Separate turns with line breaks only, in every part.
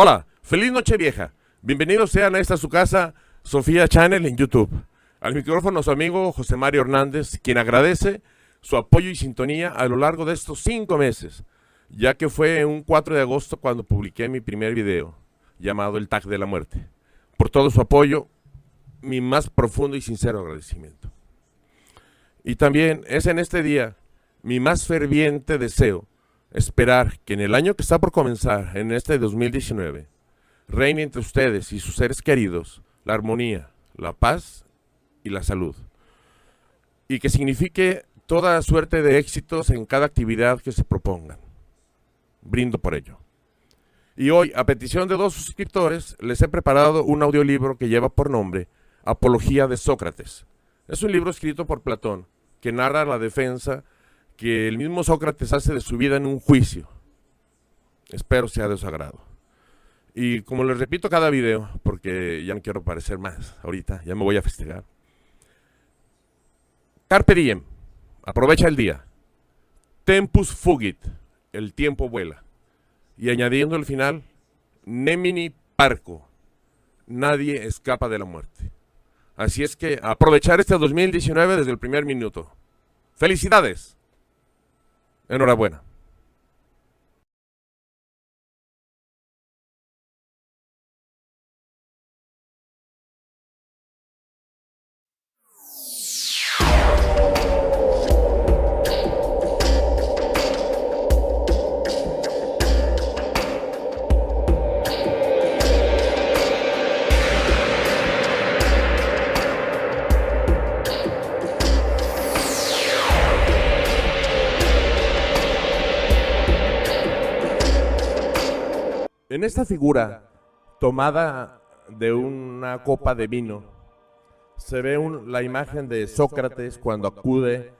Hola, feliz noche vieja. Bienvenidos sean a esta su casa, Sofía Channel en YouTube. Al micrófono su amigo José Mario Hernández, quien agradece su apoyo y sintonía a lo largo de estos 5 meses, ya que fue un 4 de agosto cuando publiqué mi primer video, llamado El Tag de la Muerte. Por todo su apoyo, mi más profundo y sincero agradecimiento. Y también es en este día mi más ferviente deseo esperar que en el año que está por comenzar, en este 2019, reine entre ustedes y sus seres queridos la armonía, la paz y la salud. Y que signifique toda suerte de éxitos en cada actividad que se propongan. Brindo por ello. Y hoy, a petición de 2 suscriptores, les he preparado un audiolibro que lleva por nombre Apología de Sócrates. Es un libro escrito por Platón que narra la defensa que el mismo Sócrates hace de su vida en un juicio. Espero sea de su agrado. Y como les repito cada video, porque ya no quiero parecer más ahorita, ya me voy a festejar. Carpe diem, aprovecha el día. Tempus fugit, el tiempo vuela. Y añadiendo el final, nemini parco, nadie escapa de la muerte. Así es que aprovechar este 2019 desde el primer minuto. ¡Felicidades! Enhorabuena. En esta figura, tomada de una copa de vino, se ve la imagen de Sócrates cuando acude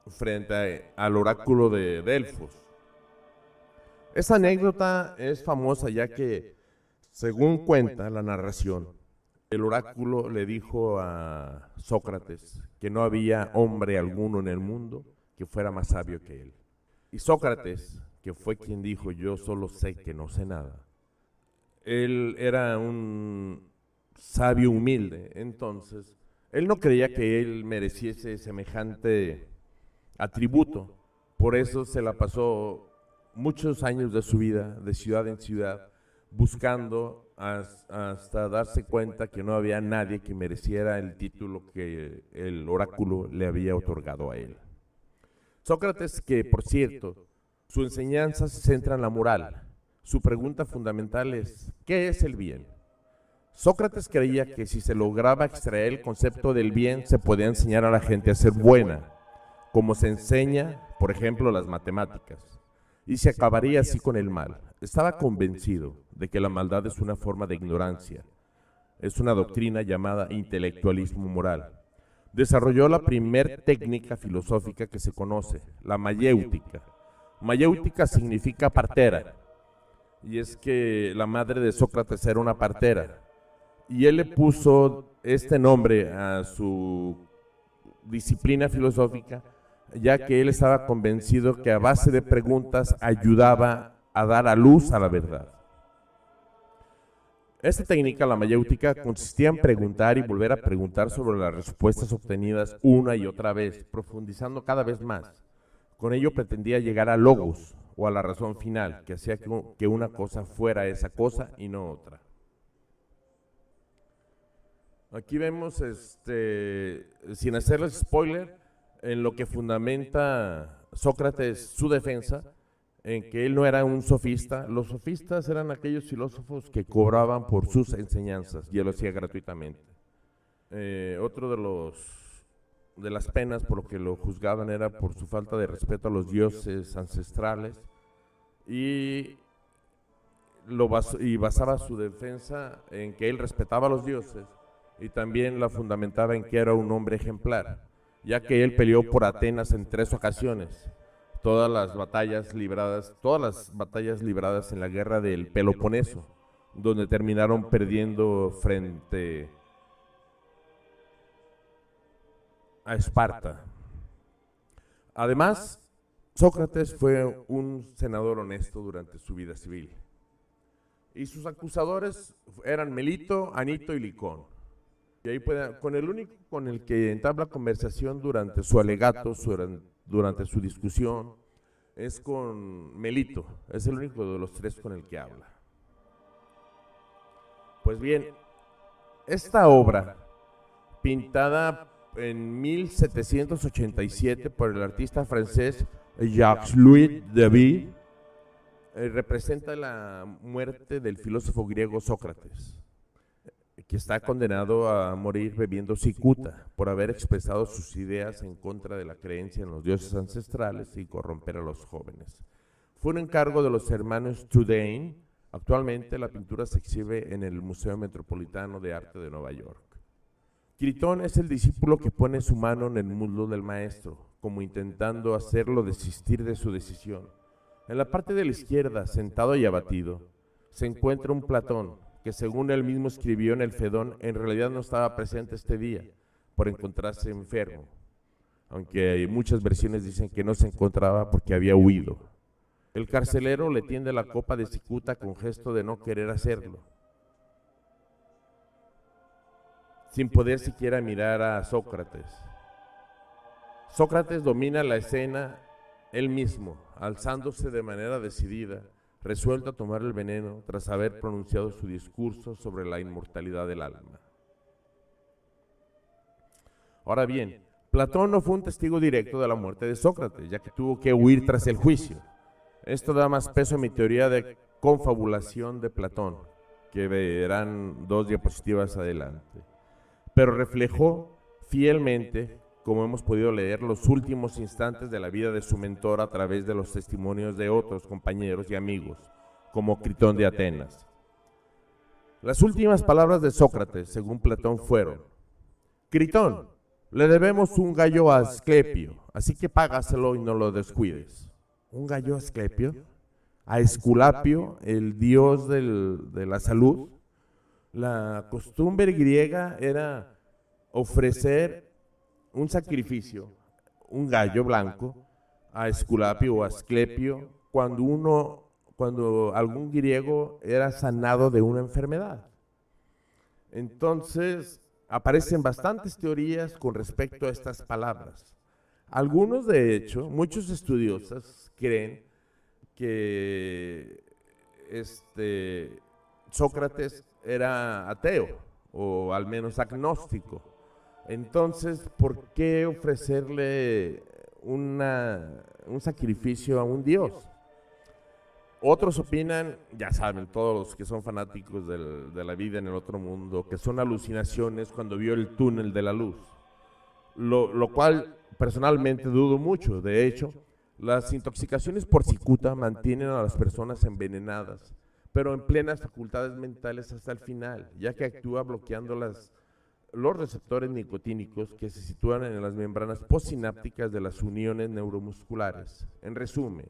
frente al oráculo de Delfos. Esta anécdota es famosa ya que, según cuenta la narración, el oráculo le dijo a Sócrates que no había hombre alguno en el mundo que fuera más sabio que él. Y Sócrates, que fue quien dijo, yo solo sé que no sé nada, él era un sabio humilde, entonces él no creía que él mereciese semejante atributo. Por eso se la pasó muchos años de su vida, de ciudad en ciudad, buscando hasta darse cuenta que no había nadie que mereciera el título que el oráculo le había otorgado a él. Sócrates, que por cierto, su enseñanza se centra en la moral. Su pregunta fundamental es, ¿qué es el bien? Sócrates creía que si se lograba extraer el concepto del bien, se podía enseñar a la gente a ser buena, como se enseña, por ejemplo, las matemáticas, y se acabaría así con el mal. Estaba convencido de que la maldad es una forma de ignorancia. Es una doctrina llamada intelectualismo moral. Desarrolló la primer técnica filosófica que se conoce, la mayéutica. Mayéutica significa partera. Y es que la madre de Sócrates era una partera, y él le puso este nombre a su disciplina filosófica, ya que él estaba convencido que a base de preguntas ayudaba a dar a luz a la verdad. Esta técnica, la mayéutica, consistía en preguntar y volver a preguntar sobre las respuestas obtenidas una y otra vez, profundizando cada vez más. Con ello pretendía llegar al logos, o a la razón final, que hacía que una cosa fuera esa cosa y no otra. Aquí vemos, sin hacerles spoiler, en lo que fundamenta Sócrates su defensa, en que él no era un sofista. Los sofistas eran aquellos filósofos que cobraban por sus enseñanzas, y él lo hacía gratuitamente. Otro de las penas por lo que lo juzgaban era por su falta de respeto a los dioses ancestrales, y basaba su defensa en que él respetaba a los dioses, y también la fundamentaba en que era un hombre ejemplar, ya que él peleó por Atenas en 3 ocasiones, todas las batallas libradas en la guerra del Peloponeso, donde terminaron perdiendo frente a Esparta. Además, Sócrates fue un senador honesto durante su vida civil. y sus acusadores eran Melito, Anito y Licón. Y ahí con el único con el que entabla conversación durante su alegato, durante su discusión, es con Melito, es el único de los tres con el que habla. Pues bien, esta obra, pintada en 1787 por el artista francés Jacques-Louis David, representa la muerte del filósofo griego Sócrates, que está condenado a morir bebiendo cicuta por haber expresado sus ideas en contra de la creencia en los dioses ancestrales y corromper a los jóvenes. Fue un encargo de los hermanos Trudaine. Actualmente la pintura se exhibe en el Museo Metropolitano de Arte de Nueva York. Critón es el discípulo que pone su mano en el muslo del maestro, como intentando hacerlo desistir de su decisión. En la parte de la izquierda, sentado y abatido, se encuentra un Platón, que según él mismo escribió en el Fedón, en realidad no estaba presente este día, por encontrarse enfermo, aunque muchas versiones dicen que no se encontraba porque había huido. El carcelero le tiende la copa de cicuta con gesto de no querer hacerlo, sin poder siquiera mirar a Sócrates. Sócrates domina la escena él mismo, alzándose de manera decidida, resuelto a tomar el veneno tras haber pronunciado su discurso sobre la inmortalidad del alma. Ahora bien, Platón no fue un testigo directo de la muerte de Sócrates, ya que tuvo que huir tras el juicio. Esto da más peso a mi teoría de confabulación de Platón, que verán 2 diapositivas adelante. Pero reflejó fielmente, como hemos podido leer, los últimos instantes de la vida de su mentor a través de los testimonios de otros compañeros y amigos, como Critón de Atenas. Las últimas palabras de Sócrates, según Platón, fueron: Critón, le debemos un gallo a Asclepio, así que págaselo y no lo descuides. ¿Un gallo a Asclepio? A Esculapio, el dios de la salud. La costumbre griega era ofrecer un sacrificio, un gallo blanco, a Esculapio o Asclepio, cuando algún griego era sanado de una enfermedad. Entonces, aparecen bastantes teorías con respecto a estas palabras. Algunos, de hecho, muchos estudiosos creen que Sócrates era ateo, o al menos agnóstico. Entonces, ¿por qué ofrecerle un sacrificio a un dios? Otros opinan, ya saben, todos los que son fanáticos de la vida en el otro mundo, que son alucinaciones cuando vio el túnel de la luz, lo cual personalmente dudo mucho. De hecho, las intoxicaciones por cicuta mantienen a las personas envenenadas, pero en plenas facultades mentales hasta el final, ya que actúa bloqueando los receptores nicotínicos que se sitúan en las membranas postsinápticas de las uniones neuromusculares. En resumen,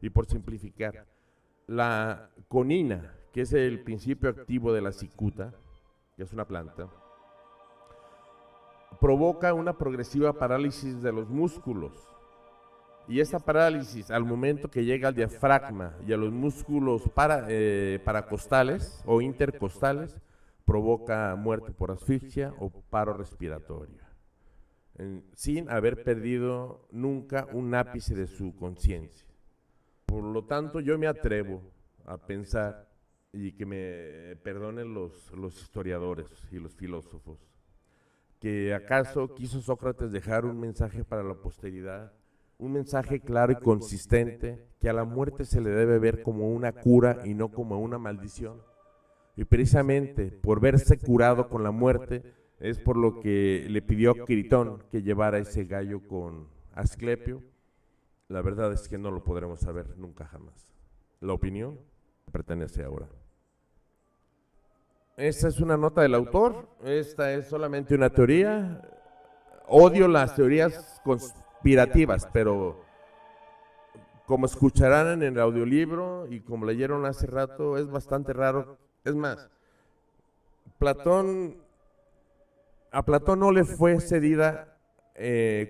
y por simplificar, la conina, que es el principio activo de la cicuta, que es una planta, provoca una progresiva parálisis de los músculos. Y esta parálisis, al momento que llega al diafragma y a los músculos paracostales o intercostales, provoca muerte por asfixia o paro respiratorio, sin haber perdido nunca un ápice de su conciencia. Por lo tanto, yo me atrevo a pensar, y que me perdonen los historiadores y los filósofos, que acaso quiso Sócrates dejar un mensaje para la posteridad, un mensaje claro y consistente, que a la muerte se le debe ver como una cura y no como una maldición. Y precisamente por verse curado con la muerte es por lo que le pidió a Critón que llevara ese gallo con Asclepio. La verdad es que no lo podremos saber nunca jamás. La opinión pertenece ahora. Esta es una nota del autor, esta es solamente una teoría. Odio las teorías conspirativas, pero como escucharán en el audiolibro y como leyeron hace rato, es bastante raro. Es más, a Platón no le fue cedida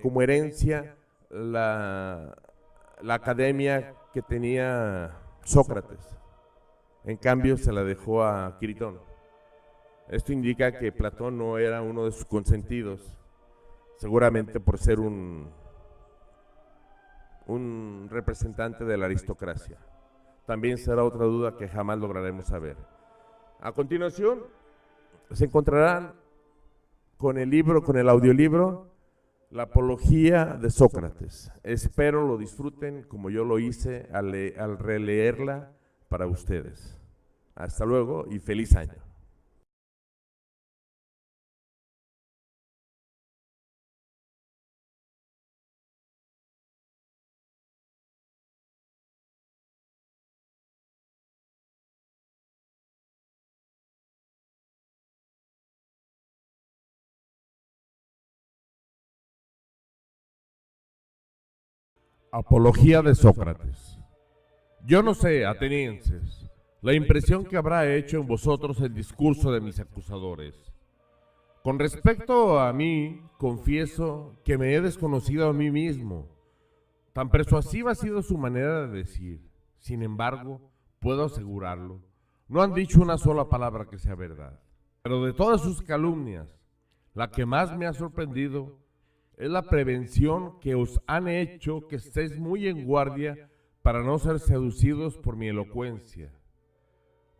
como herencia la academia que tenía Sócrates. En cambio, se la dejó a Quirón. Esto indica que Platón no era uno de sus consentidos, seguramente por ser un representante de la aristocracia. También será otra duda que jamás lograremos saber. A continuación, se encontrarán con el audiolibro La Apología de Sócrates. Espero lo disfruten como yo lo hice al releerla para ustedes. Hasta luego y feliz año. Apología de Sócrates. Yo no sé, atenienses, la impresión que habrá hecho en vosotros el discurso de mis acusadores. Con respecto a mí, confieso que me he desconocido a mí mismo. Tan persuasiva ha sido su manera de decir. Sin embargo, puedo asegurarlo, no han dicho una sola palabra que sea verdad. Pero de todas sus calumnias, la que más me ha sorprendido es la prevención que os han hecho que estéis muy en guardia para no ser seducidos por mi elocuencia.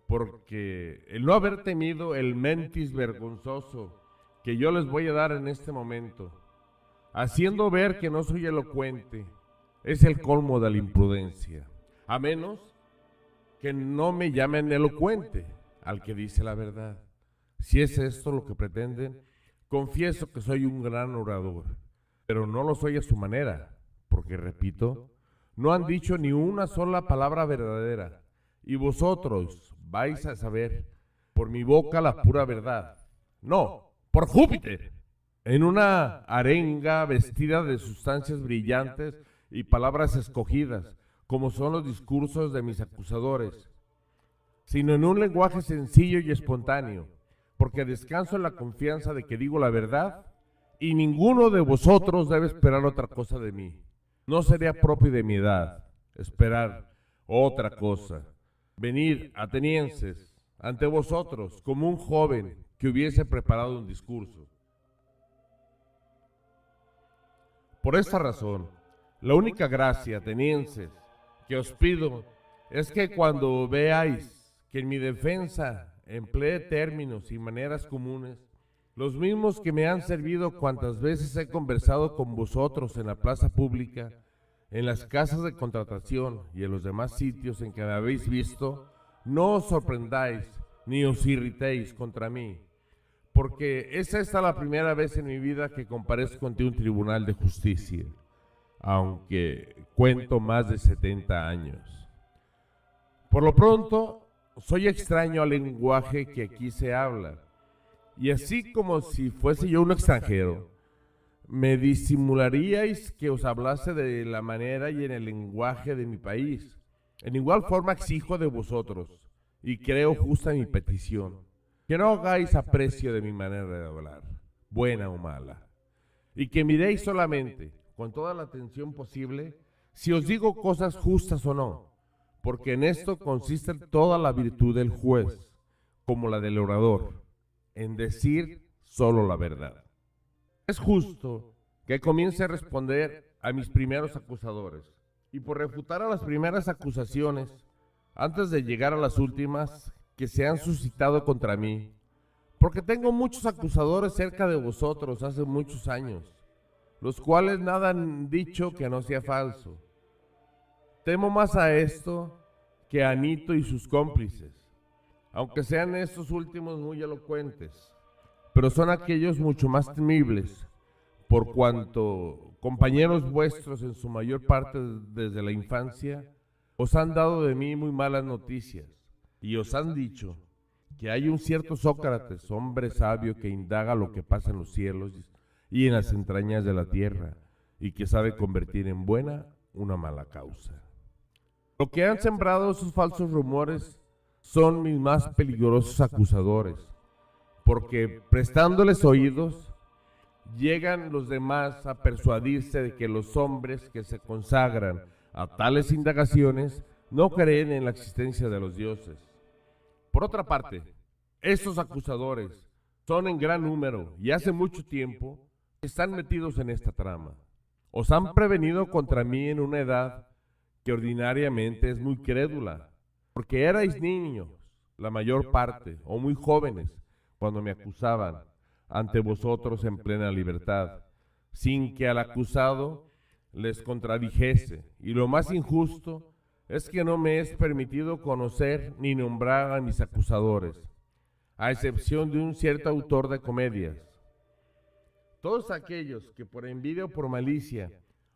Porque el no haber temido el mentis vergonzoso que yo les voy a dar en este momento, haciendo ver que no soy elocuente, es el colmo de la imprudencia. A menos que no me llamen elocuente al que dice la verdad. Si es esto lo que pretenden, confieso que soy un gran orador, pero no lo soy a su manera, porque, repito, no han dicho ni una sola palabra verdadera, y vosotros vais a saber por mi boca la pura verdad. No, por Júpiter. En una arenga vestida de sustancias brillantes y palabras escogidas, como son los discursos de mis acusadores, sino en un lenguaje sencillo y espontáneo, porque descanso en la confianza de que digo la verdad, y ninguno de vosotros debe esperar otra cosa de mí. No sería propio de mi edad esperar otra cosa. Venir, atenienses, ante vosotros como un joven que hubiese preparado un discurso. Por esta razón, la única gracia, atenienses, que os pido es que cuando veáis que en mi defensa emplee términos y maneras comunes, los mismos que me han servido cuantas veces he conversado con vosotros en la plaza pública, en las casas de contratación y en los demás sitios en que me habéis visto, no os sorprendáis ni os irritéis contra mí, porque es esta la primera vez en mi vida que comparezco ante un tribunal de justicia, aunque cuento más de 70 años. Por lo pronto, soy extraño al lenguaje que aquí se habla, y así como si fuese yo un extranjero, me disimularíais que os hablase de la manera y en el lenguaje de mi país. En igual forma exijo de vosotros, y creo justa mi petición, que no hagáis aprecio de mi manera de hablar, buena o mala, y que miréis solamente, con toda la atención posible, si os digo cosas justas o no, porque en esto consiste toda la virtud del juez, como la del orador, en decir solo la verdad. Es justo que comience a responder a mis primeros acusadores, y por refutar a las primeras acusaciones, antes de llegar a las últimas que se han suscitado contra mí, porque tengo muchos acusadores cerca de vosotros hace muchos años, los cuales nada han dicho que no sea falso. Temo más a esto que a Anito y sus cómplices, aunque sean estos últimos muy elocuentes, pero son aquellos mucho más temibles, por cuanto compañeros vuestros en su mayor parte desde la infancia os han dado de mí muy malas noticias, y os han dicho que hay un cierto Sócrates, hombre sabio que indaga lo que pasa en los cielos y en las entrañas de la tierra, y que sabe convertir en buena una mala causa. Lo que han sembrado sus falsos rumores son mis más peligrosos acusadores, porque prestándoles oídos, llegan los demás a persuadirse de que los hombres que se consagran a tales indagaciones no creen en la existencia de los dioses, Por otra parte, estos acusadores son en gran número y hace mucho tiempo que están metidos en esta trama. Os han prevenido contra mí en una edad que ordinariamente es muy crédula, porque erais niños, la mayor parte, o muy jóvenes, cuando me acusaban ante vosotros en plena libertad, sin que al acusado les contradijese. Y lo más injusto es que no me es permitido conocer ni nombrar a mis acusadores, a excepción de un cierto autor de comedias. Todos aquellos que por envidia o por malicia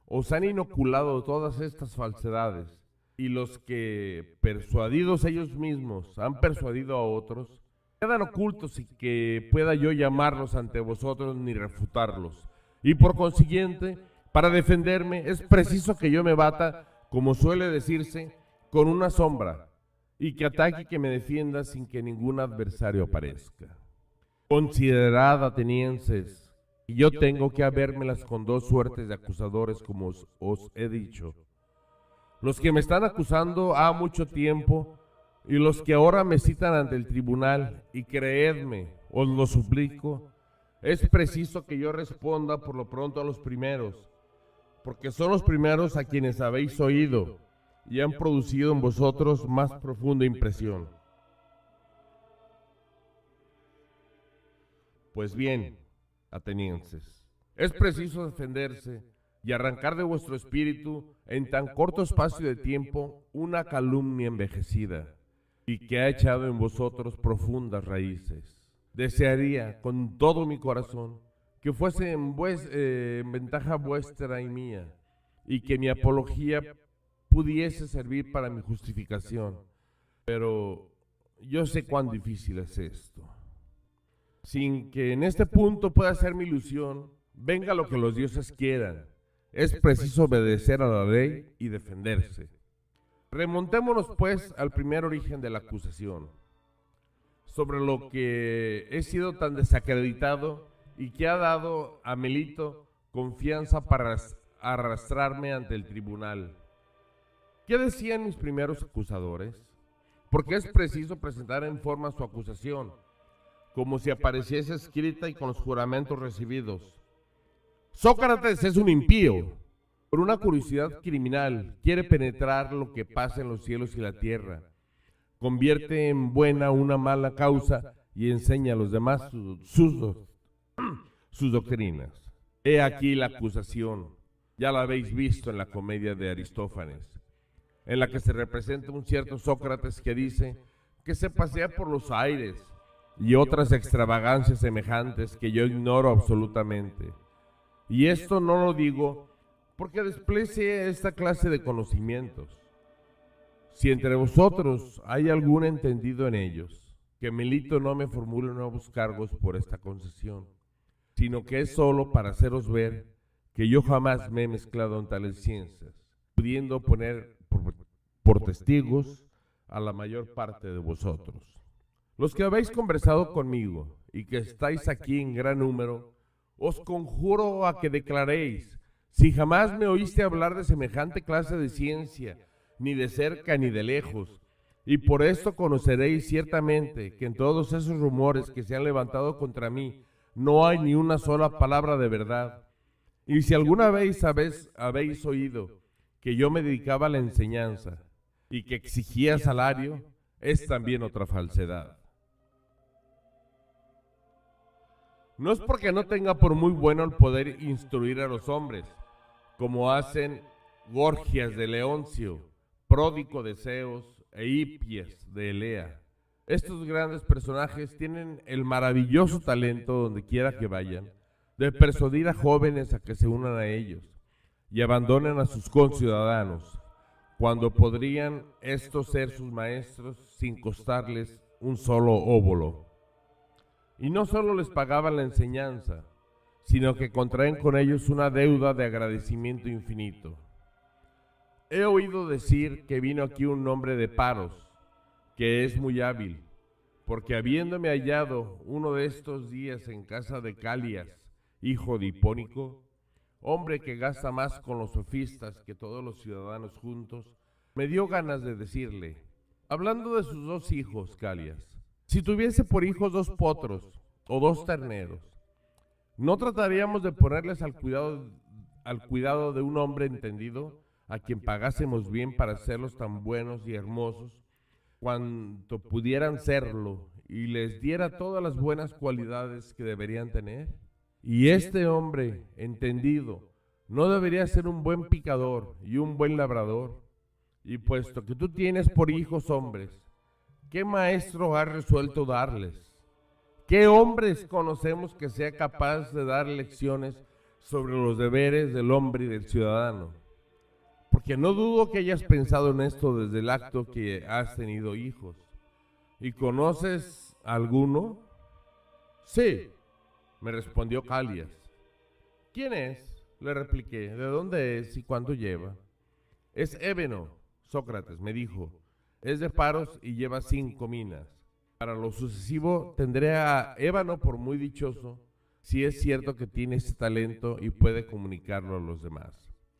os han inoculado todas estas falsedades, y los que, persuadidos ellos mismos, han persuadido a otros, quedan ocultos sin que pueda yo llamarlos ante vosotros ni refutarlos. Y por consiguiente, para defenderme es preciso que yo me bata, como suele decirse, con una sombra, y que ataque y que me defienda sin que ningún adversario aparezca. Considerad, atenienses, y yo tengo que habérmelas con dos suertes de acusadores, como os he dicho. Los que me están acusando ha mucho tiempo, y los que ahora me citan ante el tribunal, y creedme, os lo suplico, es preciso que yo responda por lo pronto a los primeros, porque son los primeros a quienes habéis oído, y han producido en vosotros más profunda impresión. Pues bien, atenienses, es preciso defenderse y arrancar de vuestro espíritu en tan corto espacio de tiempo una calumnia envejecida y que ha echado en vosotros profundas raíces. Desearía con todo mi corazón que fuese en ventaja vuestra y mía, y que mi apología pudiese servir para mi justificación, pero yo sé cuán difícil es esto. Sin que en este punto pueda ser mi ilusión, venga lo que los dioses quieran, es preciso obedecer a la ley y defenderse. Remontémonos pues al primer origen de la acusación, sobre lo que he sido tan desacreditado y que ha dado a Melito confianza para arrastrarme ante el tribunal. ¿Qué decían mis primeros acusadores? Porque es preciso presentar en forma su acusación, como si apareciese escrita y con los juramentos recibidos. Sócrates es un impío. Por una curiosidad criminal, quiere penetrar lo que pasa en los cielos y la tierra. Convierte en buena una mala causa y enseña a los demás sus doctrinas. He aquí la acusación. Ya la habéis visto en la comedia de Aristófanes, en la que se representa un cierto Sócrates que dice que se pasea por los aires y otras extravagancias semejantes que yo ignoro absolutamente. Y esto no lo digo porque desprecie esta clase de conocimientos. Si entre vosotros hay algún entendido en ellos, que Melito no me formule nuevos cargos por esta concesión, sino que es solo para haceros ver que yo jamás me he mezclado en tales ciencias, pudiendo poner por testigos a la mayor parte de vosotros. Los que habéis conversado conmigo y que estáis aquí en gran número, os conjuro a que declaréis si jamás me oíste hablar de semejante clase de ciencia, ni de cerca ni de lejos, y por esto conoceréis ciertamente que en todos esos rumores que se han levantado contra mí no hay ni una sola palabra de verdad. Y si alguna vez habéis oído que yo me dedicaba a la enseñanza y que exigía salario, es también otra falsedad. No es porque no tenga por muy bueno el poder instruir a los hombres, como hacen Gorgias de Leoncio, Pródico de Zeus e Hipias de Elea. Estos grandes personajes tienen el maravilloso talento, donde quiera que vayan, de persuadir a jóvenes a que se unan a ellos y abandonen a sus conciudadanos, cuando podrían estos ser sus maestros sin costarles un solo óbolo. Y no solo les pagaban la enseñanza, sino que contraen con ellos una deuda de agradecimiento infinito. He oído decir que vino aquí un hombre de Paros, que es muy hábil, porque habiéndome hallado uno de estos días en casa de Calias, hijo de Hipónico, hombre que gasta más con los sofistas que todos los ciudadanos juntos, me dio ganas de decirle: hablando de sus 2 hijos, Calias, si tuviese por hijos 2 potros o 2 terneros, ¿no trataríamos de ponerles al cuidado de un hombre entendido, a quien pagásemos bien para hacerlos tan buenos y hermosos cuanto pudieran serlo, y les diera todas las buenas cualidades que deberían tener? Y este hombre entendido no debería ser un buen picador y un buen labrador. Y puesto que tú tienes por hijos hombres, ¿qué maestro has resuelto darles? ¿Qué hombres conocemos que sea capaz de dar lecciones sobre los deberes del hombre y del ciudadano? Porque no dudo que hayas pensado en esto desde el acto que has tenido hijos. ¿Y conoces alguno? Sí, me respondió Calias. ¿Quién es?, le repliqué. ¿De dónde es y cuánto lleva? Es ébeno, Sócrates, me dijo. Es de Paros y lleva 5 minas. Para lo sucesivo tendré a ébano por muy dichoso, si es cierto que tiene ese talento y puede comunicarlo a los demás.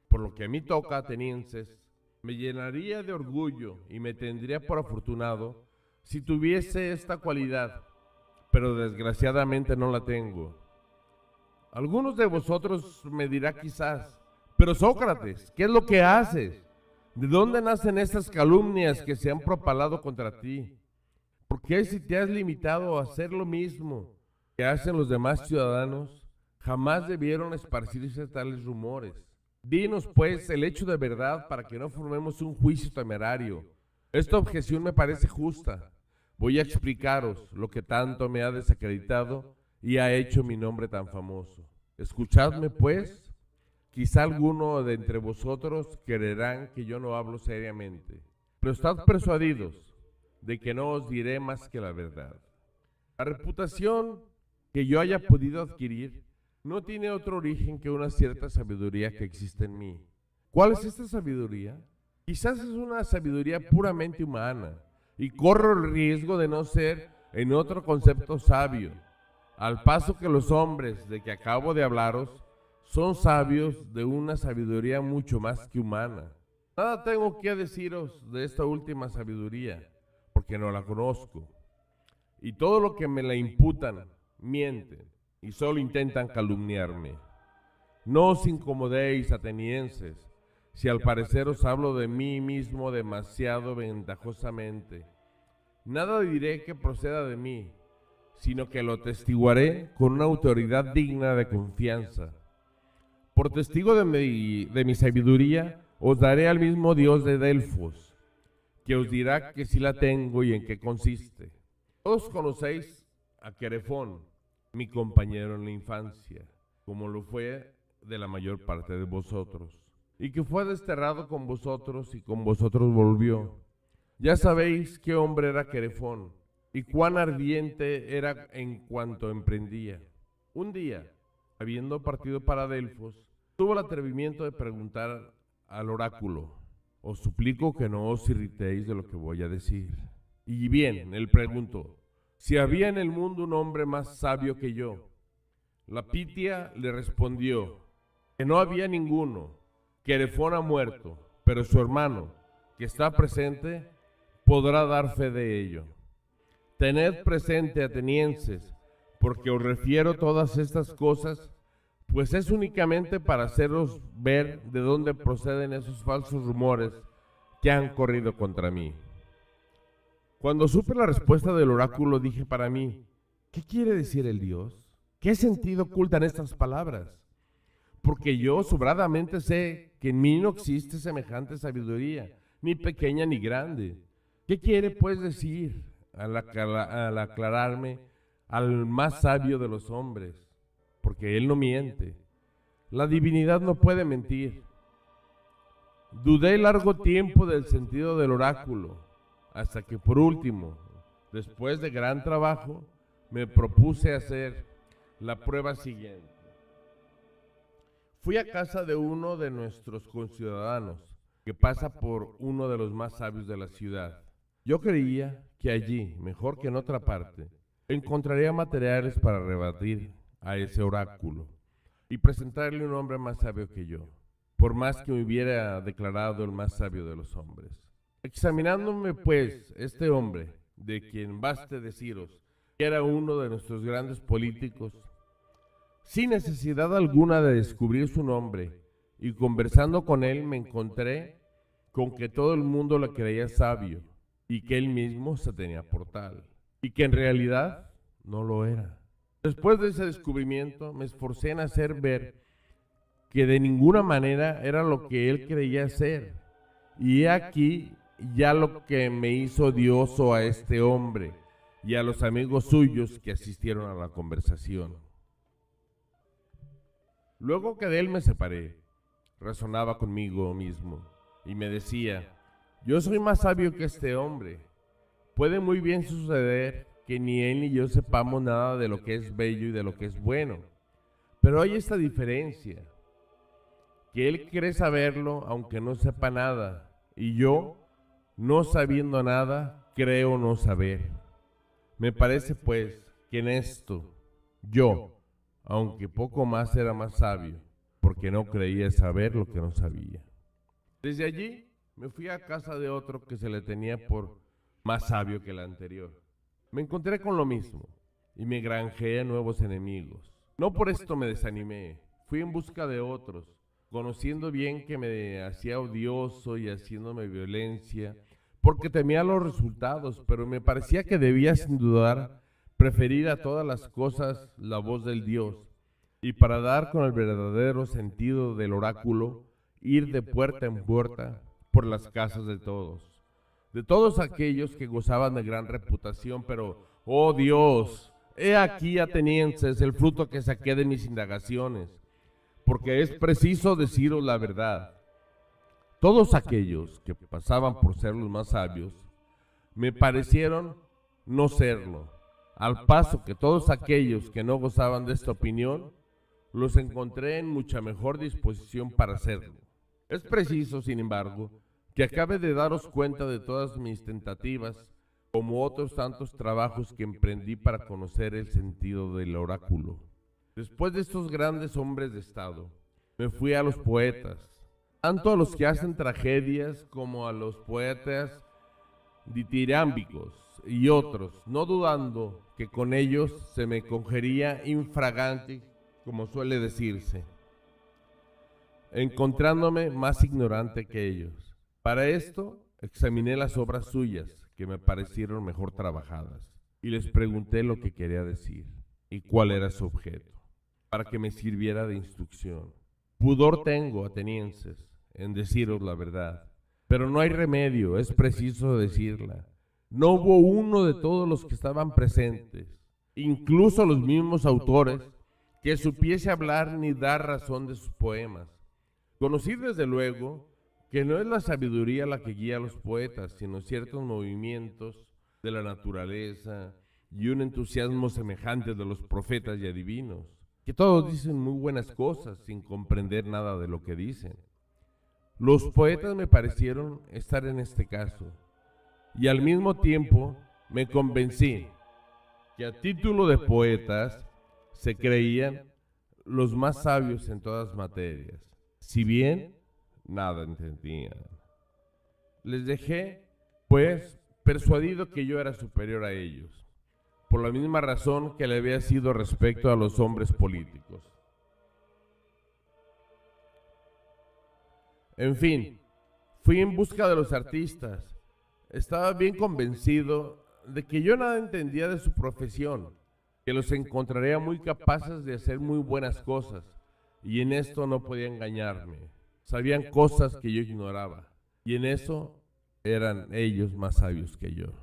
Por lo que a mí toca, atenienses, me llenaría de orgullo y me tendría por afortunado si tuviese esta cualidad, pero desgraciadamente no la tengo. Algunos de vosotros me dirá quizás, pero Sócrates, ¿qué es lo que haces? ¿De dónde nacen estas calumnias que se han propalado contra ti? ¿Por qué, si te has limitado a hacer lo mismo que hacen los demás ciudadanos, jamás debieron esparcirse tales rumores? Dinos, pues, el hecho de verdad para que no formemos un juicio temerario. Esta objeción me parece justa. Voy a explicaros lo que tanto me ha desacreditado y ha hecho mi nombre tan famoso. Escuchadme, pues. Quizá alguno de entre vosotros creerán que yo no hablo seriamente, pero estad persuadidos de que no os diré más que la verdad. La reputación que yo haya podido adquirir no tiene otro origen que una cierta sabiduría que existe en mí. ¿Cuál es esta sabiduría? Quizás es una sabiduría puramente humana y corro el riesgo de no ser en otro concepto sabio, al paso que los hombres de que acabo de hablaros son sabios de una sabiduría mucho más que humana. Nada tengo que deciros de esta última sabiduría, porque no la conozco. Y todo lo que me la imputan, mienten y solo intentan calumniarme. No os incomodéis, atenienses, si al parecer os hablo de mí mismo demasiado ventajosamente. Nada diré que proceda de mí, sino que lo testiguaré con una autoridad digna de confianza. Por testigo de mi sabiduría, os daré al mismo Dios de Delfos, que os dirá que sí la tengo y en qué consiste. Todos conocéis a Querefón, mi compañero en la infancia, como lo fue de la mayor parte de vosotros, y que fue desterrado con vosotros y con vosotros volvió. Ya sabéis qué hombre era Querefón, y cuán ardiente era en cuanto emprendía. Un día, habiendo partido para Delfos, tuvo el atrevimiento de preguntar al oráculo: os suplico que no os irritéis de lo que voy a decir. Y bien, él preguntó si había en el mundo un hombre más sabio que yo. La Pitia le respondió que no había ninguno. Querefón ha muerto, pero su hermano, que está presente, podrá dar fe de ello. Tened presente, atenienses, porque os refiero todas estas cosas, pues es únicamente para haceros ver de dónde proceden esos falsos rumores que han corrido contra mí. Cuando supe la respuesta del oráculo, dije para mí: ¿qué quiere decir el Dios? ¿Qué sentido ocultan estas palabras? Porque yo sobradamente sé que en mí no existe semejante sabiduría, ni pequeña ni grande. ¿Qué quiere pues decir al aclararme al más sabio de los hombres? Porque él no miente. La divinidad no puede mentir. Dudé largo tiempo del sentido del oráculo, hasta que por último, después de gran trabajo, me propuse hacer la prueba siguiente. Fui a casa de uno de nuestros conciudadanos, que pasa por uno de los más sabios de la ciudad. Yo creía que allí, mejor que en otra parte, encontraría materiales para rebatir a ese oráculo y presentarle un hombre más sabio que yo, por más que me hubiera declarado el más sabio de los hombres. Examinándome, pues, este hombre, de quien baste deciros que era uno de nuestros grandes políticos, sin necesidad alguna de descubrir su nombre, y conversando con él me encontré con que todo el mundo le creía sabio, y que él mismo se tenía por tal, y que en realidad no lo era. Después de ese descubrimiento me esforcé en hacer ver que de ninguna manera era lo que él creía ser, y he aquí ya lo que me hizo odioso a este hombre y a los amigos suyos que asistieron a la conversación. Luego que de él me separé, razonaba conmigo mismo y me decía: yo soy más sabio que este hombre. Puede muy bien suceder que ni él ni yo sepamos nada de lo que es bello y de lo que es bueno, pero hay esta diferencia, que él cree saberlo aunque no sepa nada, y yo, no sabiendo nada, creo no saber. Me parece, pues, que en esto yo, aunque poco más, era más sabio, porque no creía saber lo que no sabía. Desde allí me fui a casa de otro que se le tenía por más sabio que el anterior. Me encontré con lo mismo y me granjeé nuevos enemigos. No por esto me desanimé, fui en busca de otros, conociendo bien que me hacía odioso y haciéndome violencia, porque temía los resultados, pero me parecía que debía sin dudar preferir a todas las cosas la voz del Dios, y para dar con el verdadero sentido del oráculo, ir de puerta en puerta por las casas de todos aquellos que gozaban de gran reputación, pero, oh Dios, he aquí, atenienses, el fruto que saqué de mis indagaciones, porque es preciso deciros la verdad. Todos aquellos que pasaban por ser los más sabios, me parecieron no serlo, al paso que todos aquellos que no gozaban de esta opinión, los encontré en mucha mejor disposición para hacerlo. Es preciso, sin embargo, que acabe de daros cuenta de todas mis tentativas, como otros tantos trabajos que emprendí para conocer el sentido del oráculo. Después de estos grandes hombres de Estado, me fui a los poetas, tanto a los que hacen tragedias como a los poetas ditirámbicos y otros, no dudando que con ellos se me cogería infraganti, como suele decirse, encontrándome más ignorante que ellos. Para esto examiné las obras suyas, que me parecieron mejor trabajadas, y les pregunté lo que quería decir y cuál era su objeto, para que me sirviera de instrucción. Pudor tengo, atenienses, en deciros la verdad, pero no hay remedio, es preciso decirla. No hubo uno de todos los que estaban presentes, incluso los mismos autores, que supiese hablar ni dar razón de sus poemas. Conocí desde luego que no es la sabiduría la que guía a los poetas, sino ciertos movimientos de la naturaleza y un entusiasmo semejante de los profetas y adivinos, que todos dicen muy buenas cosas sin comprender nada de lo que dicen. Los poetas me parecieron estar en este caso, y al mismo tiempo me convencí que a título de poetas se creían los más sabios en todas materias, si bien nada entendían. Les dejé, pues, persuadido que yo era superior a ellos, por la misma razón que le había sido respecto a los hombres políticos. En fin, fui en busca de los artistas. Estaba bien convencido de que yo nada entendía de su profesión, que los encontraría muy capaces de hacer muy buenas cosas, y en esto no podía engañarme. Sabían cosas que yo ignoraba, y en eso eran ellos más sabios que yo.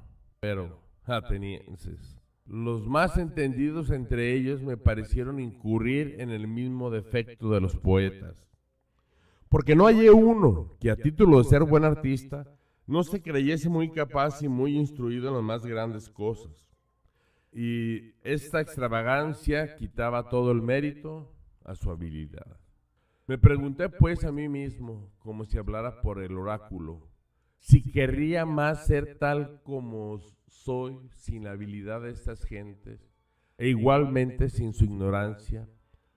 Pero, atenienses, los más entendidos entre ellos me parecieron incurrir en el mismo defecto de los poetas, porque no hallé uno que a título de ser buen artista no se creyese muy capaz y muy instruido en las más grandes cosas. Y esta extravagancia quitaba todo el mérito a su habilidad. Me pregunté pues a mí mismo, como si hablara por el oráculo, si querría más ser tal como soy sin la habilidad de estas gentes, e igualmente sin su ignorancia,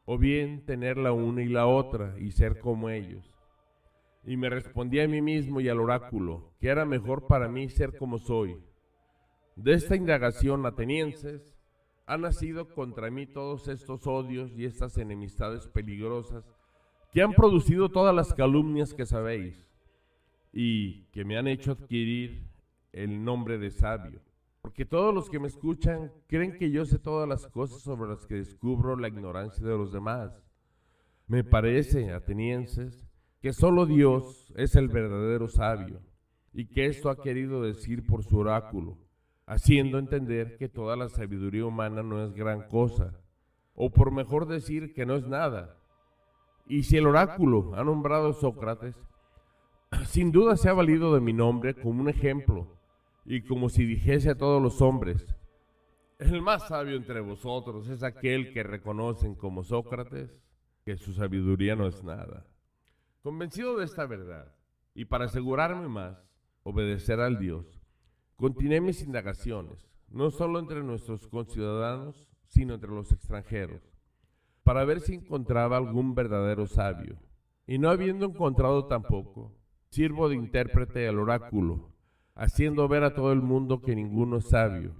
o bien tener la una y la otra y ser como ellos. Y me respondí a mí mismo y al oráculo, que era mejor para mí ser como soy. De esta indagación, atenienses, han nacido contra mí todos estos odios y estas enemistades peligrosas que han producido todas las calumnias que sabéis y que me han hecho adquirir el nombre de sabio. Porque todos los que me escuchan creen que yo sé todas las cosas sobre las que descubro la ignorancia de los demás. Me parece, atenienses, que solo Dios es el verdadero sabio y que esto ha querido decir por su oráculo, haciendo entender que toda la sabiduría humana no es gran cosa, o por mejor decir que no es nada. Y si el oráculo ha nombrado a Sócrates, sin duda se ha valido de mi nombre como un ejemplo, y como si dijese a todos los hombres, el más sabio entre vosotros es aquel que reconocen como Sócrates, que su sabiduría no es nada. Convencido de esta verdad, y para asegurarme más, obedecer al Dios, continué mis indagaciones, no solo entre nuestros conciudadanos, sino entre los extranjeros, para ver si encontraba algún verdadero sabio. Y no habiendo encontrado tampoco, sirvo de intérprete al oráculo, haciendo ver a todo el mundo que ninguno es sabio.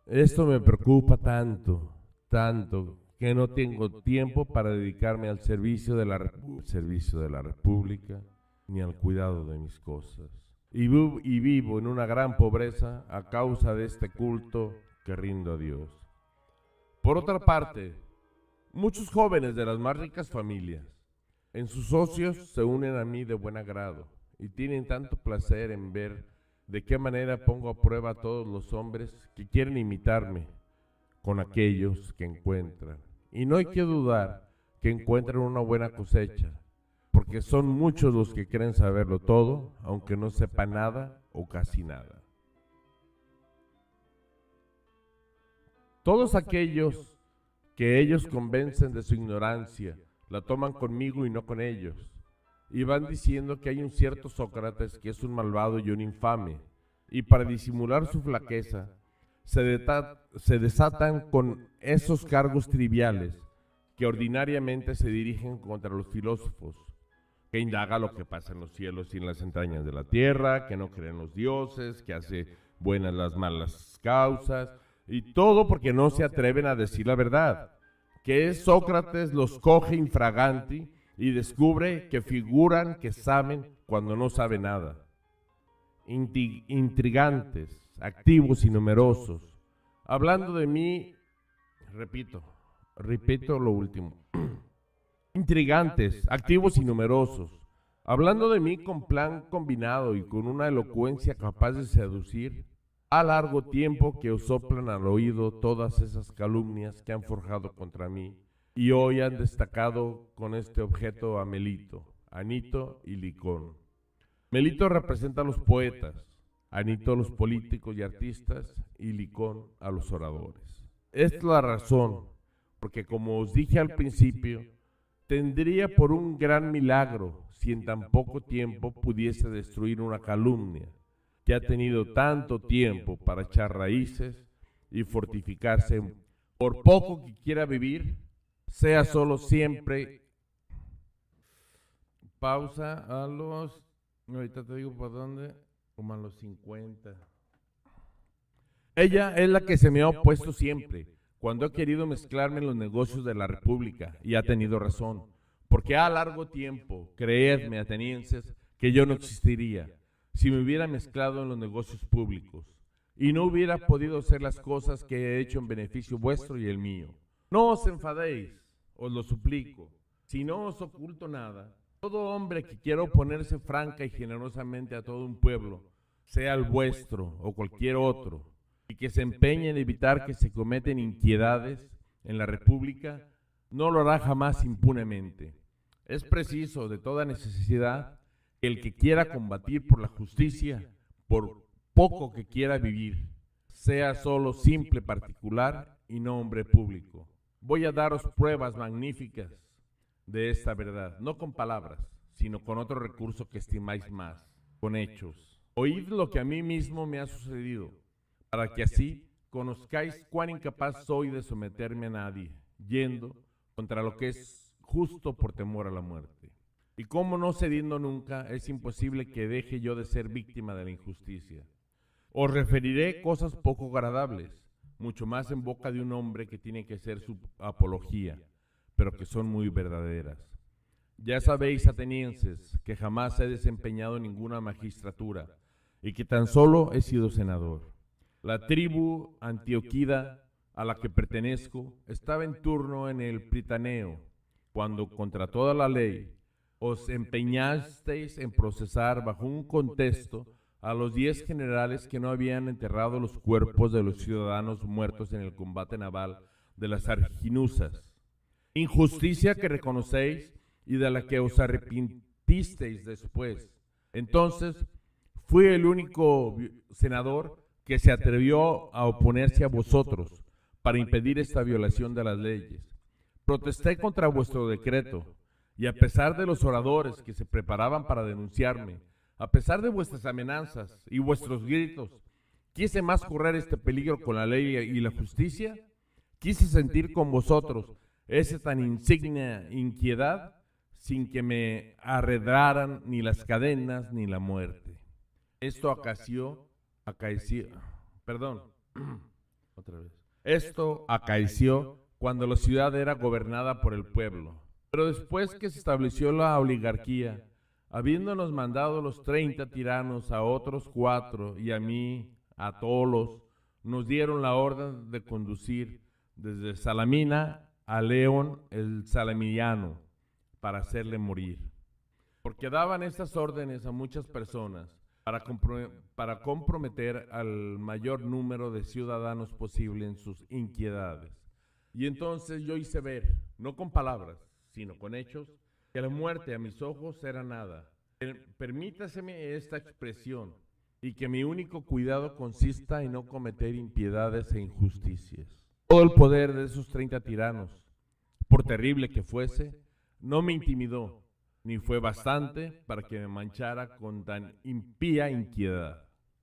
Esto me preocupa tanto, que no tengo tiempo para dedicarme al servicio de la República, ni al cuidado de mis cosas. Y vivo en una gran pobreza a causa de este culto que rindo a Dios. Por otra parte, muchos jóvenes de las más ricas familias, en sus ocios se unen a mí de buen agrado y tienen tanto placer en ver de qué manera pongo a prueba a todos los hombres que quieren imitarme con aquellos que encuentran. Y no hay que dudar que encuentren una buena cosecha, porque son muchos los que creen saberlo todo, aunque no sepan nada o casi nada. Todos aquellos que ellos convencen de su ignorancia, la toman conmigo y no con ellos, y van diciendo que hay un cierto Sócrates que es un malvado y un infame, y para disimular su flaqueza, se desatan con esos cargos triviales que ordinariamente se dirigen contra los filósofos, que indaga lo que pasa en los cielos y en las entrañas de la tierra, que no creen los dioses, que hace buenas las malas causas, y todo porque no se atreven a decir la verdad, que es Sócrates los coge infraganti y descubre que figuran que saben cuando no saben nada. Intrigantes, activos y numerosos, hablando de mí, repito lo último, intrigantes, activos y numerosos, hablando de mí con plan combinado y con una elocuencia capaz de seducir, a largo tiempo que os soplan al oído todas esas calumnias que han forjado contra mí, y hoy han destacado con este objeto a Melito, Anito y Licón. Melito representa a los poetas, Anito a los políticos y artistas, y Licón a los oradores. Esta es la razón, porque como os dije al principio, tendría por un gran milagro si en tan poco tiempo pudiese destruir una calumnia que ha tenido tanto tiempo para echar raíces y fortificarse. Por poco que quiera vivir, sea solo siempre. Pausa a los, ahorita te digo por dónde, como a los 50. Ella es la que se me ha opuesto siempre, cuando he querido mezclarme en los negocios de la República, y ha tenido razón, porque a largo tiempo, creedme, atenienses, que yo no existiría si me hubiera mezclado en los negocios públicos, y no hubiera podido hacer las cosas que he hecho en beneficio vuestro y el mío. No os enfadéis, os lo suplico, si no os oculto nada. Todo hombre que quiera oponerse franca y generosamente a todo un pueblo, sea el vuestro o cualquier otro, y que se empeñe en evitar que se cometen iniquidades en la República, no lo hará jamás impunemente. Es preciso, de toda necesidad, que el que quiera combatir por la justicia, por poco que quiera vivir, sea solo simple particular y no hombre público. Voy a daros pruebas magníficas de esta verdad, no con palabras, sino con otro recurso que estimáis más, con hechos. Oíd lo que a mí mismo me ha sucedido, para que así conozcáis cuán incapaz soy de someterme a nadie, yendo contra lo que es justo por temor a la muerte. Y como no cediendo nunca, es imposible que deje yo de ser víctima de la injusticia. Os referiré cosas poco agradables, mucho más en boca de un hombre que tiene que ser su apología, pero que son muy verdaderas. Ya sabéis, atenienses, que jamás he desempeñado ninguna magistratura y que tan solo he sido senador. La tribu antioquida a la que pertenezco estaba en turno en el Pritaneo, cuando contra toda la ley os empeñasteis en procesar bajo un contexto a los 10 generales que no habían enterrado los cuerpos de los ciudadanos muertos en el combate naval de las Arginusas. Injusticia que reconocéis y de la que os arrepintisteis después. Entonces, fui el único senador que se atrevió a oponerse a vosotros para impedir esta violación de las leyes. Protesté contra vuestro decreto, y a pesar de los oradores que se preparaban para denunciarme, a pesar de vuestras amenazas y vuestros gritos, quise más correr este peligro con la ley y la justicia. Quise sentir con vosotros esa tan insignia inquietud sin que me arredraran ni las cadenas ni la muerte. Esto acaeció cuando la ciudad era gobernada por el pueblo. Pero después que se estableció la oligarquía, habiéndonos mandado los 30 tiranos a otros 4 y a mí, a Tolos, nos dieron la orden de conducir desde Salamina a León el Salaminiano para hacerle morir. Porque daban estas órdenes a muchas personas para comprometer al mayor número de ciudadanos posible en sus inquietudes. Y entonces yo hice ver, no con palabras, sino con hechos, que la muerte a mis ojos era nada. Permítaseme esta expresión, y que mi único cuidado consista en no cometer impiedades e injusticias. Todo el poder de esos 30 tiranos, por terrible que fuese, no me intimidó, ni fue bastante para que me manchara con tan impía inquietud.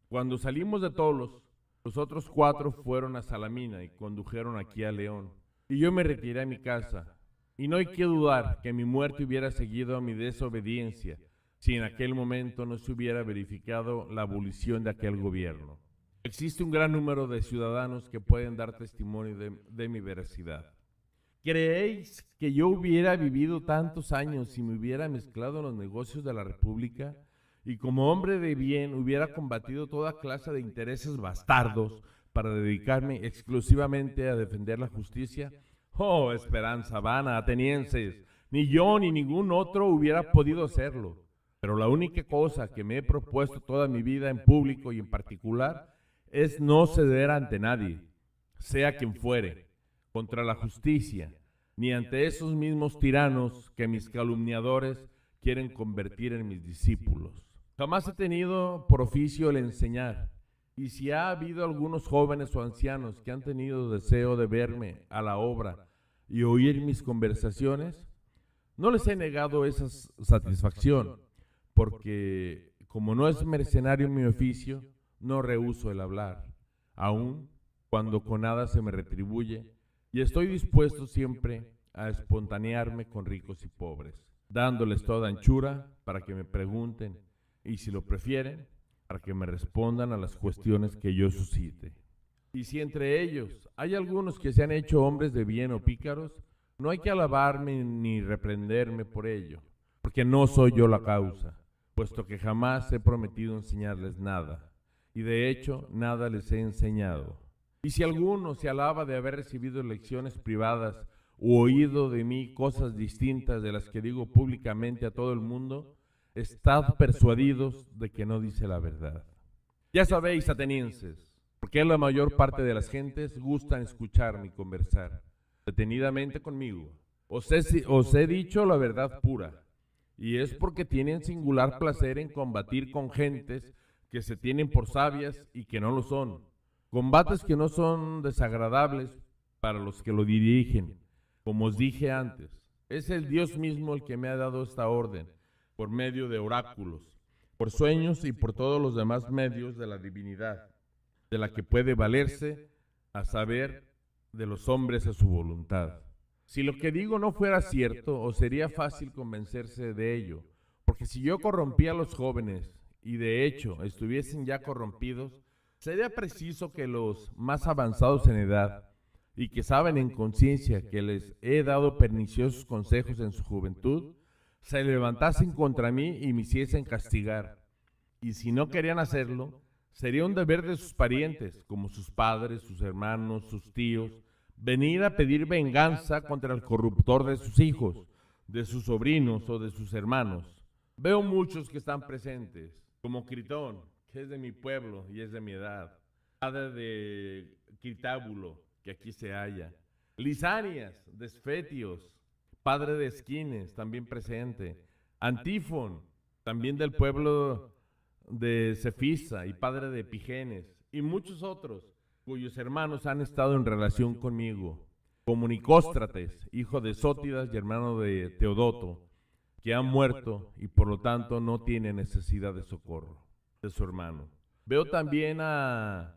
Cuando salimos de Tolos, los otros 4 fueron a Salamina y condujeron aquí a León, y yo me retiré a mi casa. Y no hay que dudar que mi muerte hubiera seguido a mi desobediencia si en aquel momento no se hubiera verificado la abolición de aquel gobierno. Existe un gran número de ciudadanos que pueden dar testimonio de mi veracidad. ¿Creéis que yo hubiera vivido tantos años si me hubiera mezclado en los negocios de la República y como hombre de bien hubiera combatido toda clase de intereses bastardos para dedicarme exclusivamente a defender la justicia? Oh, esperanza vana, atenienses, ni yo ni ningún otro hubiera podido hacerlo. Pero la única cosa que me he propuesto toda mi vida en público y en particular es no ceder ante nadie, sea quien fuere, contra la justicia, ni ante esos mismos tiranos que mis calumniadores quieren convertir en mis discípulos. Jamás he tenido por oficio el enseñar, y si ha habido algunos jóvenes o ancianos que han tenido deseo de verme a la obra y oír mis conversaciones, no les he negado esa satisfacción, porque como no es mercenario mi oficio, no rehúso el hablar, aun cuando con nada se me retribuye, y estoy dispuesto siempre a espontanearme con ricos y pobres, dándoles toda anchura para que me pregunten, y si lo prefieren, para que me respondan a las cuestiones que yo suscite. Y si entre ellos hay algunos que se han hecho hombres de bien o pícaros, no hay que alabarme ni reprenderme por ello, porque no soy yo la causa, puesto que jamás he prometido enseñarles nada, y de hecho nada les he enseñado. Y si alguno se alaba de haber recibido lecciones privadas o oído de mí cosas distintas de las que digo públicamente a todo el mundo, estad persuadidos de que no dice la verdad. Ya sabéis, atenienses, porque la mayor parte de las gentes gustan escucharme y conversar detenidamente conmigo. Os he dicho la verdad pura, y es porque tienen singular placer en combatir con gentes que se tienen por sabias y que no lo son. Combates que no son desagradables para los que lo dirigen. Como os dije antes, es el Dios mismo el que me ha dado esta orden, por medio de oráculos, por sueños y por todos los demás medios de la divinidad, de la que puede valerse, a saber, de los hombres a su voluntad. Si lo que digo no fuera cierto, os sería fácil convencerse de ello, porque si yo corrompía a los jóvenes, y de hecho estuviesen ya corrompidos, sería preciso que los más avanzados en edad, y que saben en conciencia que les he dado perniciosos consejos en su juventud, se levantasen contra mí y me hiciesen castigar. Y si no querían hacerlo, sería un deber de sus parientes, como sus padres, sus hermanos, sus tíos, venir a pedir venganza contra el corruptor de sus hijos, de sus sobrinos o de sus hermanos. Veo muchos que están presentes, como Critón, que es de mi pueblo y es de mi edad, padre de Critábulo, que aquí se halla, Lisanias, de Esfetios, padre de Esquines, también presente, Antífon, también del pueblo de Cefisa y padre de Epigenes, y muchos otros, cuyos hermanos han estado en relación conmigo, como Nicóstrates, hijo de Sótidas y hermano de Teodoto, que han muerto y por lo tanto no tiene necesidad de socorro de su hermano. Veo también a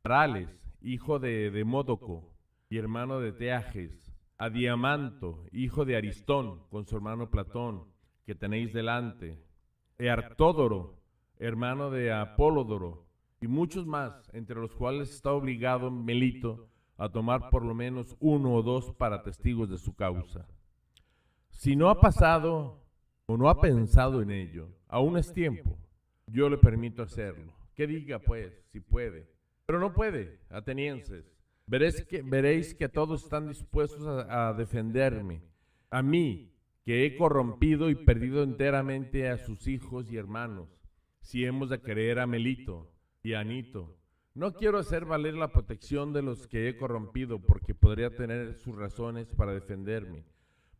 Parales, hijo de Demódoco y hermano de Teages, a Diamanto, hijo de Aristón, con su hermano Platón, que tenéis delante, Artódoro, hermano de Apolodoro, y muchos más, entre los cuales está obligado Melito a tomar por lo menos uno o dos para testigos de su causa. Si no ha pasado o no ha pensado en ello, aún es tiempo. Yo le permito hacerlo. Que diga, pues, si puede. Pero no puede, atenienses. Veréis que todos están dispuestos a defenderme. A mí, que he corrompido y perdido enteramente a sus hijos y hermanos, si hemos de creer a Melito y a Anito. No quiero hacer valer la protección de los que he corrompido, porque podría tener sus razones para defenderme.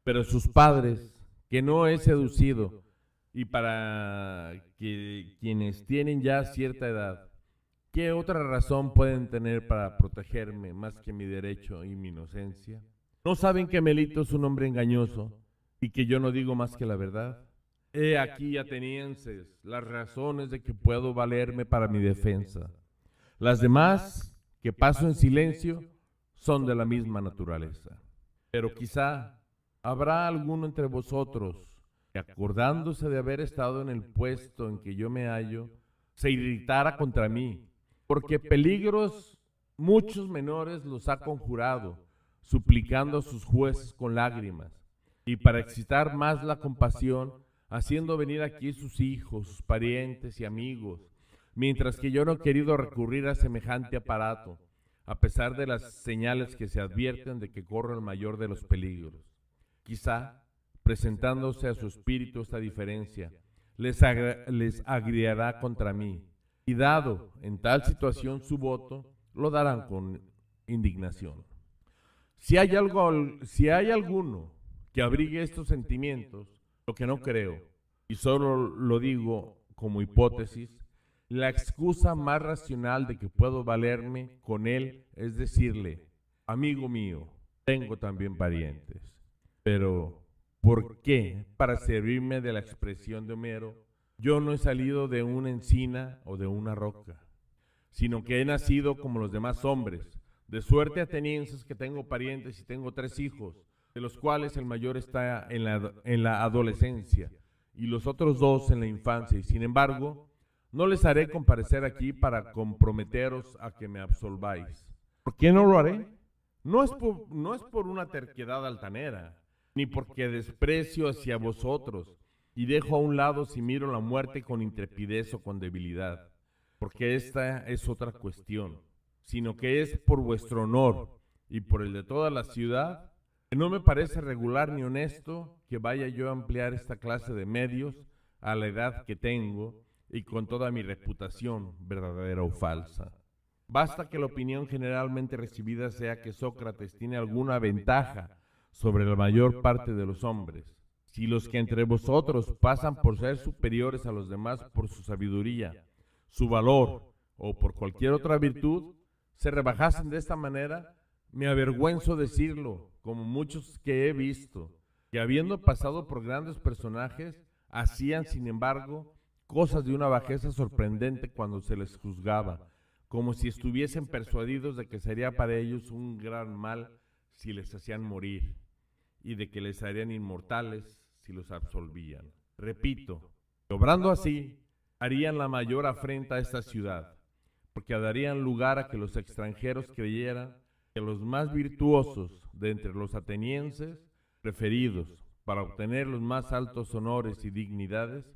Pero sus padres, que no he seducido, y para que quienes tienen ya cierta edad, ¿qué otra razón pueden tener para protegerme más que mi derecho y mi inocencia? ¿No saben que Melito es un hombre engañoso y que yo no digo más que la verdad? He aquí, atenienses, las razones de que puedo valerme para mi defensa. Las demás, que paso en silencio, son de la misma naturaleza. Pero quizá habrá alguno entre vosotros que, acordándose de haber estado en el puesto en que yo me hallo, se irritara contra mí, porque peligros muchos menores los ha conjurado, suplicando a sus jueces con lágrimas, y para excitar más la compasión, haciendo venir aquí sus hijos, sus parientes y amigos, mientras que yo no he querido recurrir a semejante aparato, a pesar de las señales que se advierten de que corro el mayor de los peligros. Quizá, presentándose a su espíritu esta diferencia, les agriará contra mí, y dado en tal situación su voto, lo darán con indignación. Si hay alguno que abrigue estos sentimientos, lo que no creo, y solo lo digo como hipótesis, la excusa más racional de que puedo valerme con él es decirle, amigo mío, tengo también parientes. Pero, ¿por qué, para servirme de la expresión de Homero, yo no he salido de una encina o de una roca, sino que he nacido como los demás hombres, de suerte atenienses que tengo parientes y tengo 3 hijos, de los cuales el mayor está en la adolescencia y los otros 2 en la infancia, y sin embargo, no les haré comparecer aquí para comprometeros a que me absolváis. ¿Por qué no lo haré? No es por una terquedad altanera, ni porque desprecio hacia vosotros y dejo a un lado si miro la muerte con intrepidez o con debilidad, porque esta es otra cuestión, sino que es por vuestro honor y por el de toda la ciudad, que no me parece regular ni honesto que vaya yo a emplear esta clase de medios a la edad que tengo y con toda mi reputación, verdadera o falsa. Basta que la opinión generalmente recibida sea que Sócrates tiene alguna ventaja sobre la mayor parte de los hombres. Si los que entre vosotros pasan por ser superiores a los demás por su sabiduría, su valor o por cualquier otra virtud, se rebajasen de esta manera, me avergüenzo decirlo, como muchos que he visto, que habiendo pasado por grandes personajes, hacían sin embargo cosas de una bajeza sorprendente cuando se les juzgaba, como si estuviesen persuadidos de que sería para ellos un gran mal si les hacían morir. y de que les harían inmortales si los absolvían. Repito, obrando así, harían la mayor afrenta a esta ciudad, porque darían lugar a que los extranjeros creyeran que los más virtuosos de entre los atenienses, preferidos para obtener los más altos honores y dignidades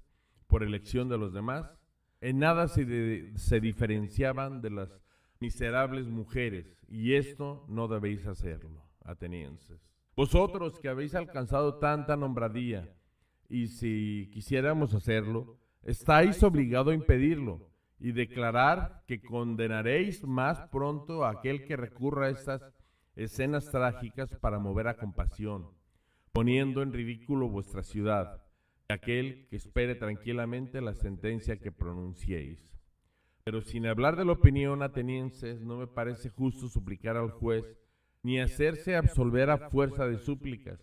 por elección de los demás, en nada se diferenciaban de las miserables mujeres, y esto no debéis hacerlo, atenienses. Vosotros que habéis alcanzado tanta nombradía, y si quisiéramos hacerlo, estáis obligados a impedirlo, y declarar que condenaréis más pronto a aquel que recurra a estas escenas trágicas para mover a compasión, poniendo en ridículo vuestra ciudad, y aquel que espere tranquilamente la sentencia que pronunciéis. Pero sin hablar de la opinión, atenienses, no me parece justo suplicar al juez, ni hacerse absolver a fuerza de súplicas.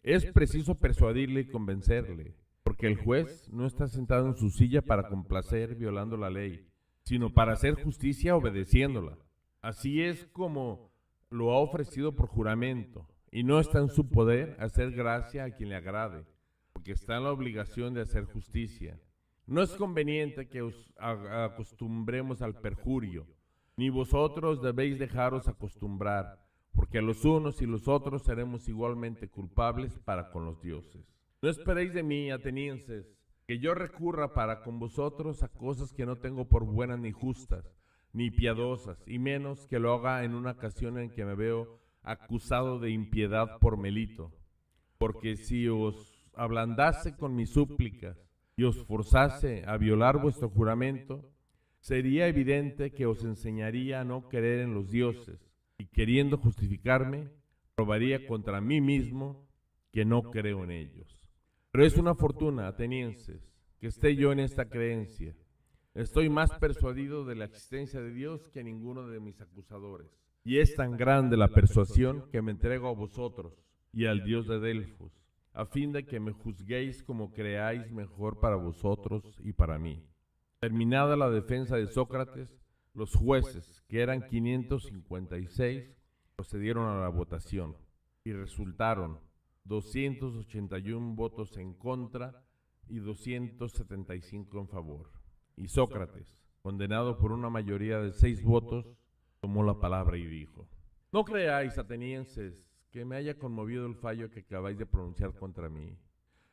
Es preciso persuadirle y convencerle, porque el juez no está sentado en su silla para complacer violando la ley, sino para hacer justicia obedeciéndola. Así es como lo ha ofrecido por juramento, y no está en su poder hacer gracia a quien le agrade, porque está en la obligación de hacer justicia. No es conveniente que os acostumbremos al perjurio, ni vosotros debéis dejaros acostumbrar, porque los unos y los otros seremos igualmente culpables para con los dioses. No esperéis de mí, atenienses, que yo recurra para con vosotros a cosas que no tengo por buenas ni justas, ni piadosas, y menos que lo haga en una ocasión en que me veo acusado de impiedad por Melito. Porque si os ablandase con mis súplicas y os forzase a violar vuestro juramento, sería evidente que os enseñaría a no creer en los dioses, y queriendo justificarme, probaría contra mí mismo que no creo en ellos. Pero es una fortuna, atenienses, que esté yo en esta creencia. Estoy más persuadido de la existencia de Dios que ninguno de mis acusadores. Y es tan grande la persuasión que me entrego a vosotros y al Dios de Delfos, a fin de que me juzguéis como creáis mejor para vosotros y para mí. Terminada la defensa de Sócrates, los jueces, que eran 556, procedieron a la votación y resultaron 281 votos en contra y 275 en favor. Y Sócrates, condenado por una mayoría de 6 votos, tomó la palabra y dijo: No creáis, atenienses, que me haya conmovido el fallo que acabáis de pronunciar contra mí.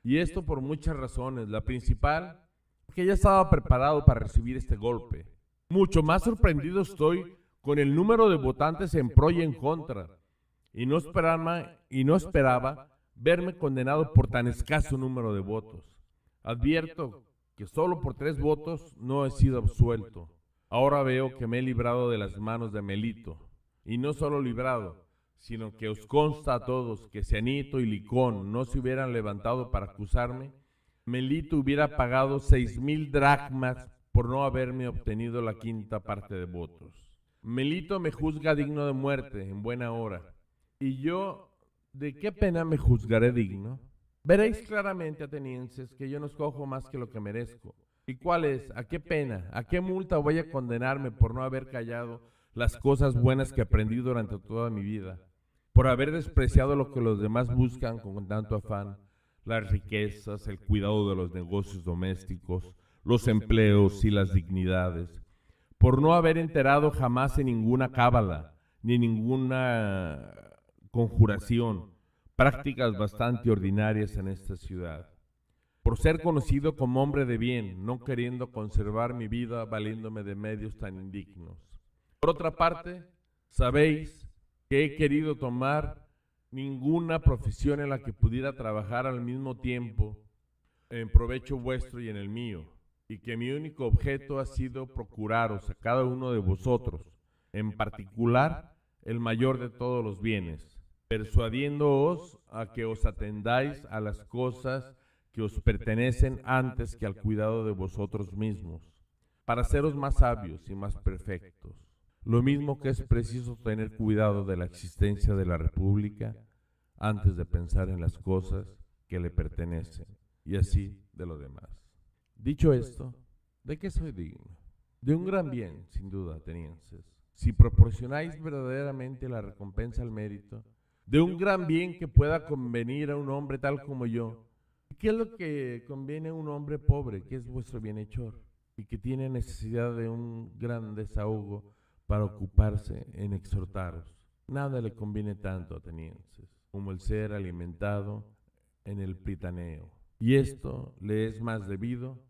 Y esto por muchas razones. La principal, que ya estaba preparado para recibir este golpe. Mucho más sorprendido estoy con el número de votantes en pro y en contra, y no esperaba verme condenado por tan escaso número de votos. Advierto que solo por 3 votos no he sido absuelto. Ahora veo que me he librado de las manos de Melito, y no solo librado, sino que os consta a todos que si Anito y Licón no se hubieran levantado para acusarme, Melito hubiera pagado 6,000 dracmas por no haberme obtenido la 5ª parte de votos. Melito me juzga digno de muerte en buena hora, y yo, ¿de qué pena me juzgaré digno? Veréis claramente, atenienses, que yo no escojo más que lo que merezco. ¿Y cuál es? ¿A qué pena? ¿A qué multa voy a condenarme por no haber callado las cosas buenas que aprendí durante toda mi vida? Por haber despreciado lo que los demás buscan con tanto afán, las riquezas, el cuidado de los negocios domésticos, los empleos y las dignidades. Por no haber enterado jamás en ninguna cábala, ni ninguna conjuración, prácticas bastante ordinarias en esta ciudad. Por ser conocido como hombre de bien, no queriendo conservar mi vida valiéndome de medios tan indignos. Por otra parte, sabéis que he querido tomar ninguna profesión en la que pudiera trabajar al mismo tiempo en provecho vuestro y en el mío, y que mi único objeto ha sido procuraros a cada uno de vosotros, en particular el mayor de todos los bienes, persuadiéndoos a que os atendáis a las cosas que os pertenecen antes que al cuidado de vosotros mismos, para seros más sabios y más perfectos. Lo mismo que es preciso tener cuidado de la existencia de la República antes de pensar en las cosas que le pertenecen, y así de lo demás. Dicho esto, ¿de qué soy digno? De un gran bien, sin duda, atenienses. Si proporcionáis verdaderamente la recompensa al mérito, de un gran bien que pueda convenir a un hombre tal como yo. ¿Qué es lo que conviene a un hombre pobre, que es vuestro bienhechor, y que tiene necesidad de un gran desahogo para ocuparse en exhortaros? Nada le conviene tanto, atenienses, como el ser alimentado en el Pritaneo. Y esto le es más debido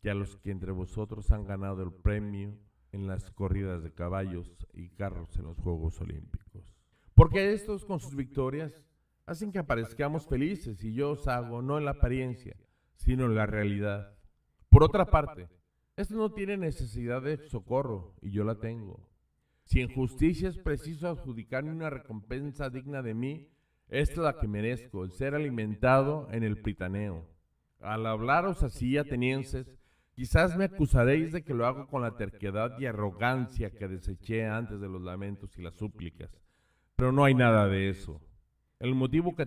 que a los que entre vosotros han ganado el premio en las corridas de caballos y carros en los Juegos Olímpicos. Porque estos con sus victorias hacen que aparezcamos felices, y yo os hago no en la apariencia, sino en la realidad. Por otra parte, esto no tiene necesidad de socorro, y yo la tengo. Si en justicia es preciso adjudicarme una recompensa digna de mí, esta es la que merezco, el ser alimentado en el Pritaneo. Al hablaros así, atenienses, quizás me acusaréis de que lo hago con la terquedad y arrogancia que deseché antes de los lamentos y las súplicas, pero no hay nada de eso. El motivo que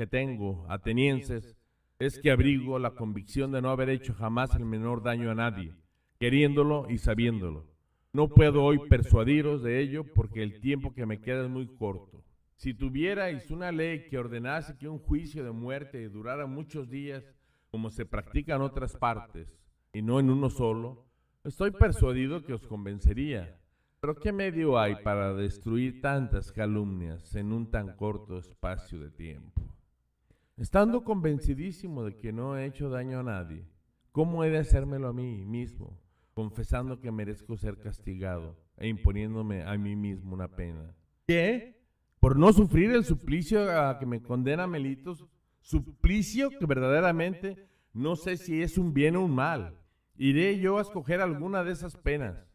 tengo, atenienses, es que abrigo la convicción de no haber hecho jamás el menor daño a nadie, queriéndolo y sabiéndolo. No puedo hoy persuadiros de ello porque el tiempo que me queda es muy corto. Si tuvierais una ley que ordenase que un juicio de muerte durara muchos días, como se practica en otras partes, y no en uno solo, estoy persuadido que os convencería. Pero ¿qué medio hay para destruir tantas calumnias en un tan corto espacio de tiempo? Estando convencidísimo de que no he hecho daño a nadie, ¿cómo he de hacérmelo a mí mismo, confesando que merezco ser castigado e imponiéndome a mí mismo una pena? ¿Qué? ¿Por no sufrir el suplicio a que me condena Melitos? Suplicio que verdaderamente no sé si es un bien o un mal. Iré yo a escoger alguna de esas penas,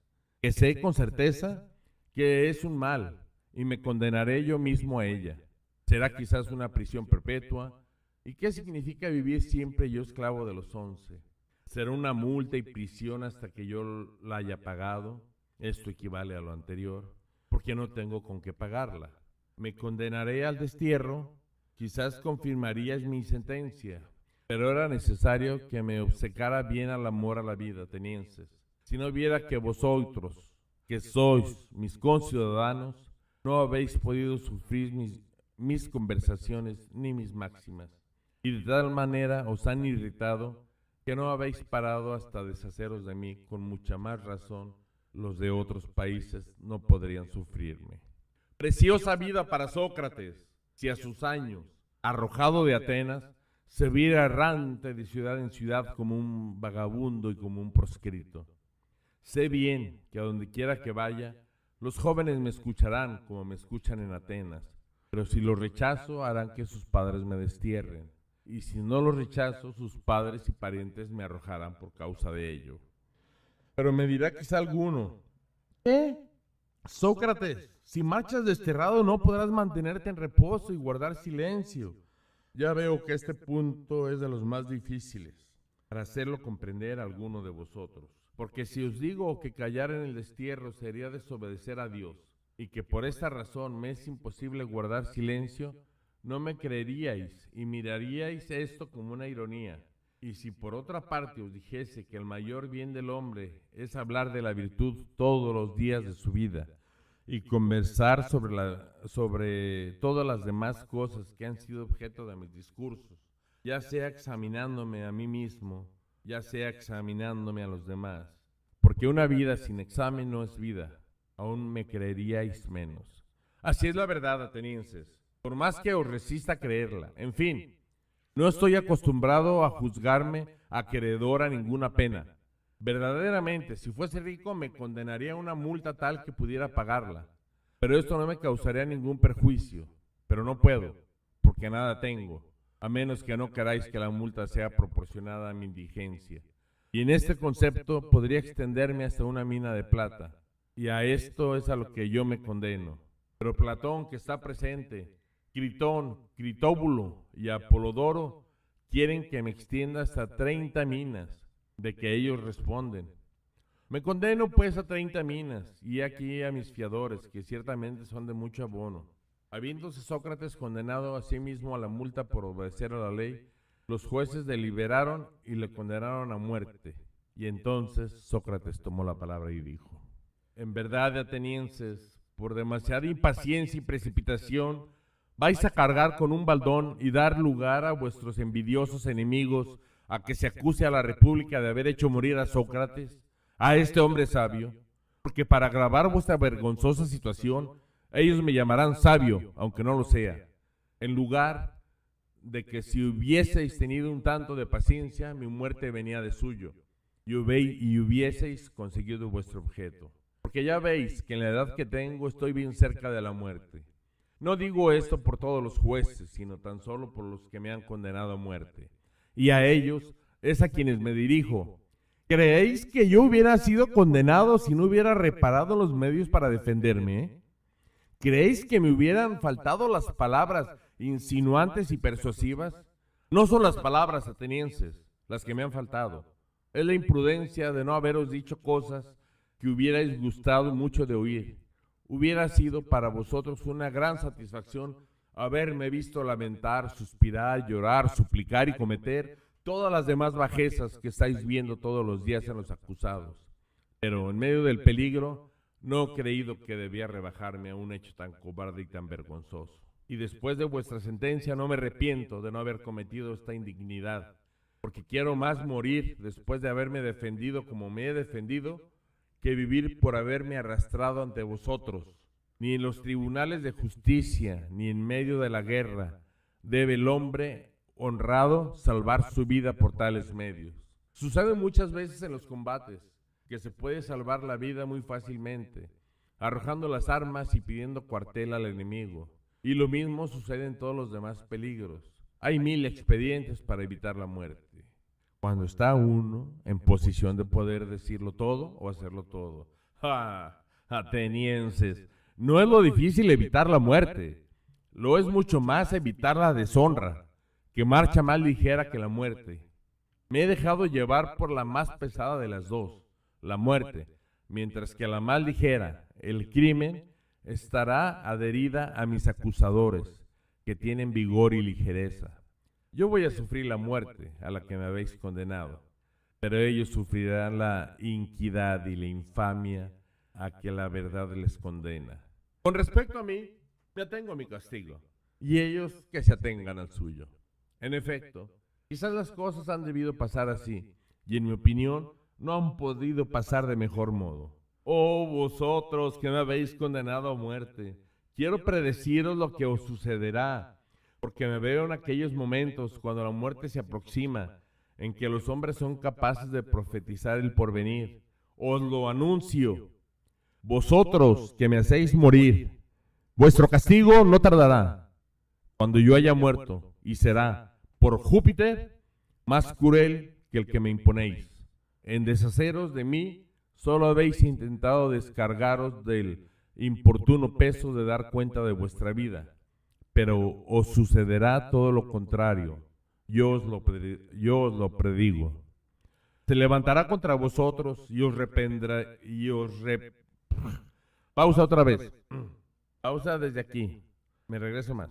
que sé con certeza que es un mal, y me condenaré yo mismo a ella. Será quizás una prisión perpetua. ¿Y qué significa vivir siempre yo esclavo de los 11? ¿Será una multa y prisión hasta que yo la haya pagado? Esto equivale a lo anterior, porque no tengo con qué pagarla. Me condenaré al destierro, quizás confirmaríais mi sentencia, pero era necesario que me obcecara bien al amor a la vida, atenienses. Si no viera que vosotros, que sois mis conciudadanos, no habéis podido sufrir mis conversaciones ni mis máximas, y de tal manera os han irritado que no habéis parado hasta deshaceros de mí, con mucha más razón los de otros países no podrían sufrirme. Preciosa vida para Sócrates, si a sus años, arrojado de Atenas, se viera errante de ciudad en ciudad como un vagabundo y como un proscrito. Sé bien que a donde quiera que vaya, los jóvenes me escucharán como me escuchan en Atenas, pero si lo rechazo harán que sus padres me destierren, y si no lo rechazo, sus padres y parientes me arrojarán por causa de ello. Pero me dirá quizá alguno: ¿qué? Sócrates, si marchas desterrado no podrás mantenerte en reposo y guardar silencio. Ya veo que este punto es de los más difíciles para hacerlo comprender a alguno de vosotros. Porque si os digo que callar en el destierro sería desobedecer a Dios, y que por esta razón me es imposible guardar silencio, no me creeríais y miraríais esto como una ironía. Y si por otra parte os dijese que el mayor bien del hombre es hablar de la virtud todos los días de su vida, y conversar sobre todas las demás cosas que han sido objeto de mis discursos, ya sea examinándome a mí mismo, ya sea examinándome a los demás, porque una vida sin examen no es vida, aún me creeríais menos. Así es la verdad, atenienses, por más que os resista a creerla. En fin, no estoy acostumbrado a juzgarme acreedor a ninguna pena. Verdaderamente, si fuese rico, me condenaría a una multa tal que pudiera pagarla. Pero esto no me causaría ningún perjuicio. Pero no puedo, porque nada tengo, a menos que no queráis que la multa sea proporcionada a mi indigencia. Y en este concepto podría extenderme hasta una mina de plata. Y a esto es a lo que yo me condeno. Pero Platón, que está presente, Critón, Critóbulo y Apolodoro quieren que me extienda hasta 30 minas, de que ellos responden. Me condeno pues a 30 minas, y aquí a mis fiadores, que ciertamente son de mucho abono. Habiéndose Sócrates condenado a sí mismo a la multa por obedecer a la ley, los jueces deliberaron y le condenaron a muerte. Y entonces Sócrates tomó la palabra y dijo: en verdad, atenienses, por demasiada impaciencia y precipitación, ¿Vais a cargar con un baldón y dar lugar a vuestros envidiosos enemigos a que se acuse a la República de haber hecho morir a Sócrates, a este hombre sabio? Porque para agravar vuestra vergonzosa situación, ellos me llamarán sabio, aunque no lo sea, en lugar de que si hubieseis tenido un tanto de paciencia, mi muerte venía de suyo, y hubieseis conseguido vuestro objeto. Porque ya veis que en la edad que tengo estoy bien cerca de la muerte. No digo esto por todos los jueces, sino tan solo por los que me han condenado a muerte. Y a ellos es a quienes me dirijo. ¿Creéis que yo hubiera sido condenado si no hubiera reparado los medios para defenderme? ¿Creéis que me hubieran faltado las palabras insinuantes y persuasivas? No son las palabras atenienses las que me han faltado. Es la imprudencia de no haberos dicho cosas que hubierais gustado mucho de oír. Hubiera sido para vosotros una gran satisfacción haberme visto lamentar, suspirar, llorar, suplicar y cometer todas las demás bajezas que estáis viendo todos los días en los acusados. Pero en medio del peligro, no he creído que debía rebajarme a un hecho tan cobarde y tan vergonzoso. Y después de vuestra sentencia no me arrepiento de no haber cometido esta indignidad, porque quiero más morir después de haberme defendido como me he defendido, que vivir por haberme arrastrado ante vosotros. Ni en los tribunales de justicia, ni en medio de la guerra, debe el hombre honrado salvar su vida por tales medios. Sucede muchas veces en los combates que se puede salvar la vida muy fácilmente, arrojando las armas y pidiendo cuartel al enemigo. Y lo mismo sucede en todos los demás peligros. Hay 1000 expedientes para evitar la muerte. Cuando está uno en posición de poder decirlo todo o hacerlo todo. ¡Ja! Atenienses, no es lo difícil evitar la muerte. Lo es mucho más evitar la deshonra, que marcha más ligera que la muerte. Me he dejado llevar por la más pesada de las dos, la muerte, mientras que la más ligera, el crimen, estará adherida a mis acusadores, que tienen vigor y ligereza. Yo voy a sufrir la muerte a la que me habéis condenado, pero ellos sufrirán la iniquidad y la infamia a que la verdad les condena. Con respecto a mí, me atengo a mi castigo, y ellos que se atengan al suyo. En efecto, quizás las cosas han debido pasar así, y en mi opinión, no han podido pasar de mejor modo. Oh, vosotros que me habéis condenado a muerte, quiero predeciros lo que os sucederá, porque me veo en aquellos momentos cuando la muerte se aproxima, en que los hombres son capaces de profetizar el porvenir. Os lo anuncio. Vosotros que me hacéis morir, vuestro castigo no tardará, cuando yo haya muerto, y será, por Júpiter, más cruel que el que me imponéis. En deshaceros de mí, solo habéis intentado descargaros del importuno peso de dar cuenta de vuestra vida. Pero os sucederá todo lo contrario. Yo os lo predigo. Se levantará contra vosotros y os reprendrá. Pausa otra vez. Pausa desde aquí. Me regreso más.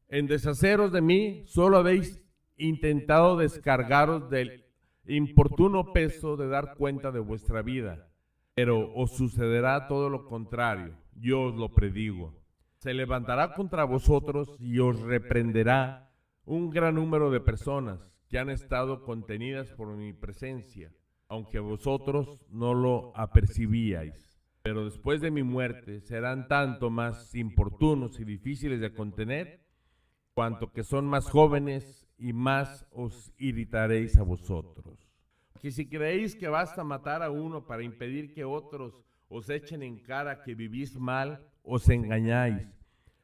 En deshaceros de mí, solo habéis intentado descargaros del importuno peso de dar cuenta de vuestra vida. Pero os sucederá todo lo contrario. Yo os lo predigo. Se levantará contra vosotros y os reprenderá un gran número de personas que han estado contenidas por mi presencia, aunque vosotros no lo apercibíais. Pero después de mi muerte serán tanto más importunos y difíciles de contener, cuanto que son más jóvenes y más os irritaréis a vosotros. Que si creéis que basta matar a uno para impedir que otros os echen en cara que vivís mal, os engañáis.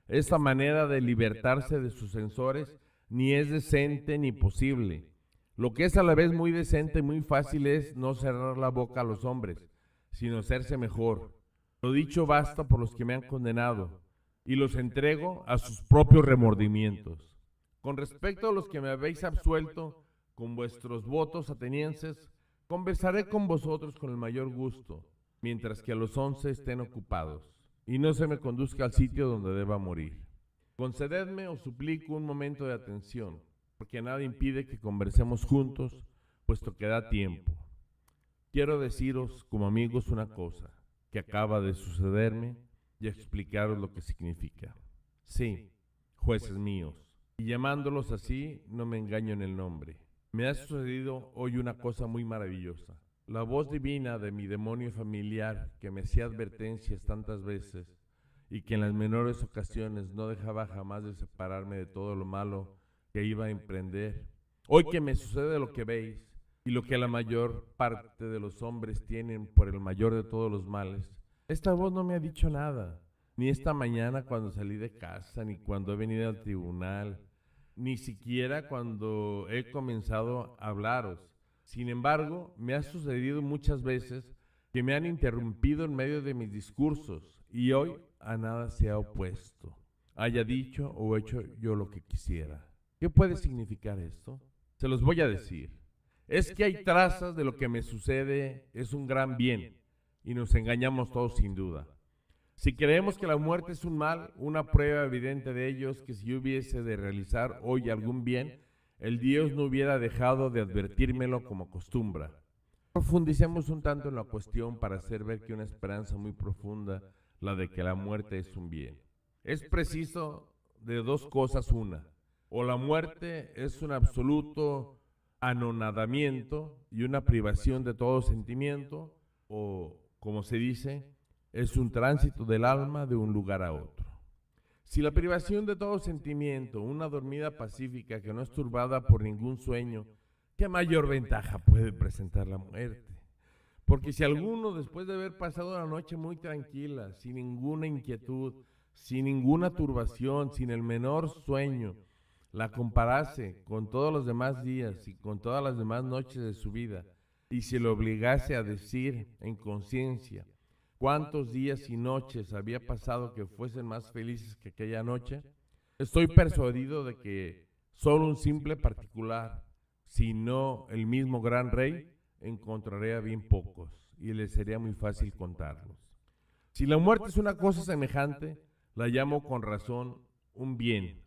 Esta manera de libertarse de sus censores ni es decente ni posible. Lo que es a la vez muy decente y muy fácil es no cerrar la boca a los hombres, sino hacerse mejor. Lo dicho basta por los que me han condenado, y los entrego a sus propios remordimientos. Con respecto a los que me habéis absuelto con vuestros votos atenienses, conversaré con vosotros con el mayor gusto, mientras que a los 11 estén ocupados, y no se me conduzca al sitio donde deba morir. Concededme, os suplico, un momento de atención, porque nada impide que conversemos juntos, puesto que da tiempo. Quiero deciros como amigos una cosa que acaba de sucederme y explicaros lo que significa. Sí, jueces míos. Y llamándolos así, no me engaño en el nombre. Me ha sucedido hoy una cosa muy maravillosa. La voz divina de mi demonio familiar, que me hacía advertencias tantas veces y que en las menores ocasiones no dejaba jamás de separarme de todo lo malo que iba a emprender. Hoy que me sucede lo que veis y lo que la mayor parte de los hombres tienen por el mayor de todos los males, esta voz no me ha dicho nada, ni esta mañana cuando salí de casa, ni cuando he venido al tribunal, ni siquiera cuando he comenzado a hablaros. Sin embargo, me ha sucedido muchas veces que me han interrumpido en medio de mis discursos y hoy a nada se ha opuesto, haya dicho o hecho yo lo que quisiera. ¿Qué puede significar esto? Se los voy a decir. Es que hay trazas de lo que me sucede, es un gran bien, y nos engañamos todos sin duda. Si creemos que la muerte es un mal, una prueba evidente de ello es que si yo hubiese de realizar hoy algún bien, el Dios no hubiera dejado de advertírmelo como acostumbra. Profundicemos un tanto en la cuestión para hacer ver que una esperanza muy profunda, la de que la muerte es un bien. Es preciso de dos cosas una. O la muerte es un absoluto anonadamiento y una privación de todo sentimiento, o, como se dice, es un tránsito del alma de un lugar a otro. Si la privación de todo sentimiento, una dormida pacífica que no es turbada por ningún sueño, ¿qué mayor ventaja puede presentar la muerte? Porque si alguno, después de haber pasado la noche muy tranquila, sin ninguna inquietud, sin ninguna turbación, sin el menor sueño, la comparase con todos los demás días y con todas las demás noches de su vida, y se le obligase a decir en conciencia cuántos días y noches había pasado que fuesen más felices que aquella noche, estoy persuadido de que solo un simple particular, si no el mismo gran rey, encontraría bien pocos, y le sería muy fácil contarlos. Si la muerte es una cosa semejante, la llamo con razón un bien,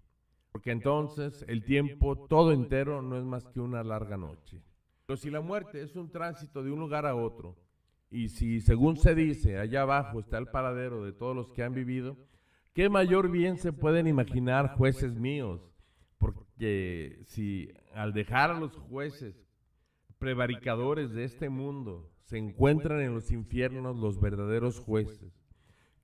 porque entonces el tiempo todo entero no es más que una larga noche. Pero si la muerte es un tránsito de un lugar a otro, y si, según se dice, allá abajo está el paradero de todos los que han vivido, ¿qué mayor bien se pueden imaginar, jueces míos? Porque si al dejar a los jueces prevaricadores de este mundo se encuentran en los infiernos los verdaderos jueces,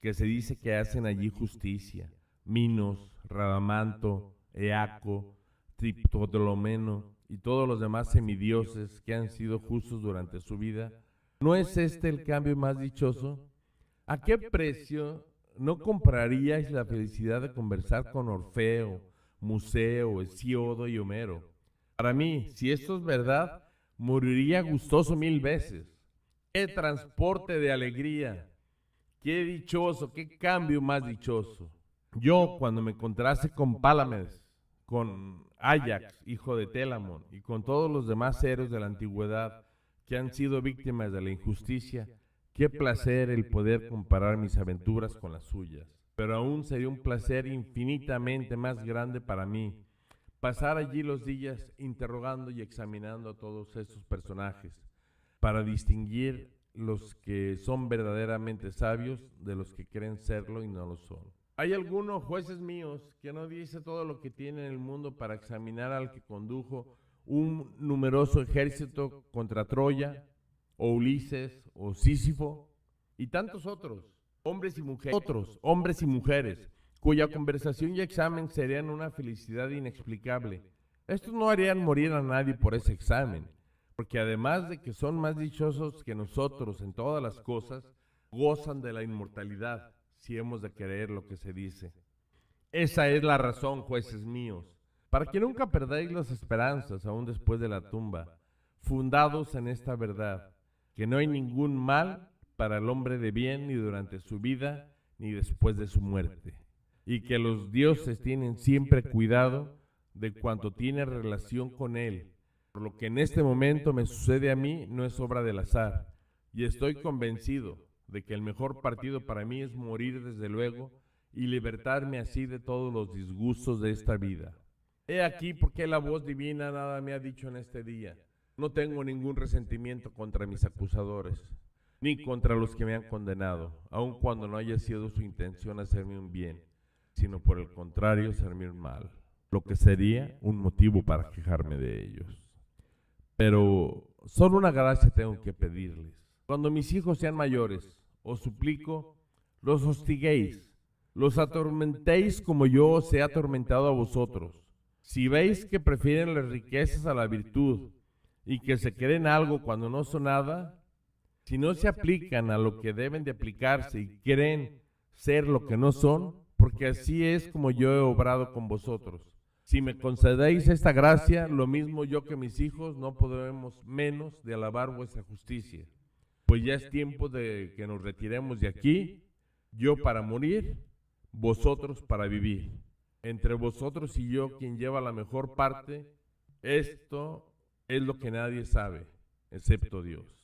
que se dice que hacen allí justicia, Minos, Radamanto, Eaco, Triptolomeno y todos los demás semidioses que han sido justos durante su vida, ¿no es este el cambio más dichoso? ¿A qué precio no compraríais la felicidad de conversar con Orfeo, Museo, Hesíodo y Homero? Para mí, si esto es verdad, moriría gustoso 1000 veces. ¡Qué transporte de alegría! ¡Qué dichoso! ¡Qué cambio más dichoso! Yo, cuando me encontrase con Pálames, con Áyax, hijo de Télamon, y con todos los demás héroes de la antigüedad que han sido víctimas de la injusticia, qué placer el poder comparar mis aventuras con las suyas. Pero aún sería un placer infinitamente más grande para mí pasar allí los días interrogando y examinando a todos estos personajes para distinguir los que son verdaderamente sabios de los que creen serlo y no lo son. Hay algunos jueces míos que no dice todo lo que tiene en el mundo para examinar al que condujo un numeroso ejército contra Troya, o Ulises, o Sísifo, y tantos otros, hombres y mujeres, cuya conversación y examen serían una felicidad inexplicable. Estos no harían morir a nadie por ese examen, porque además de que son más dichosos que nosotros en todas las cosas, gozan de la inmortalidad, si hemos de creer lo que se dice. Esa es la razón, jueces míos, para que nunca perdáis las esperanzas aún después de la tumba, fundados en esta verdad, que no hay ningún mal para el hombre de bien ni durante su vida ni después de su muerte, y que los dioses tienen siempre cuidado de cuanto tiene relación con él. Por lo que en este momento me sucede a mí no es obra del azar, y estoy convencido de que el mejor partido para mí es morir desde luego y libertarme así de todos los disgustos de esta vida. He aquí por qué la voz divina nada me ha dicho en este día. No tengo ningún resentimiento contra mis acusadores, ni contra los que me han condenado, aun cuando no haya sido su intención hacerme un bien. sino por el contrario hacerme un mal, lo que sería un motivo para quejarme de ellos. Pero solo una gracia tengo que pedirles. Cuando mis hijos sean mayores, os suplico, los hostiguéis, los atormentéis como yo os he atormentado a vosotros. Si veis que prefieren las riquezas a la virtud y que se creen algo cuando no son nada, si no se aplican a lo que deben de aplicarse y creen ser lo que no son, porque así es como yo he obrado con vosotros. Si me concedéis esta gracia, lo mismo yo que mis hijos, no podremos menos de alabar vuestra justicia. Pues ya es tiempo de que nos retiremos de aquí, yo para morir, vosotros para vivir. Entre vosotros y yo, quien lleva la mejor parte, esto es lo que nadie sabe, excepto Dios.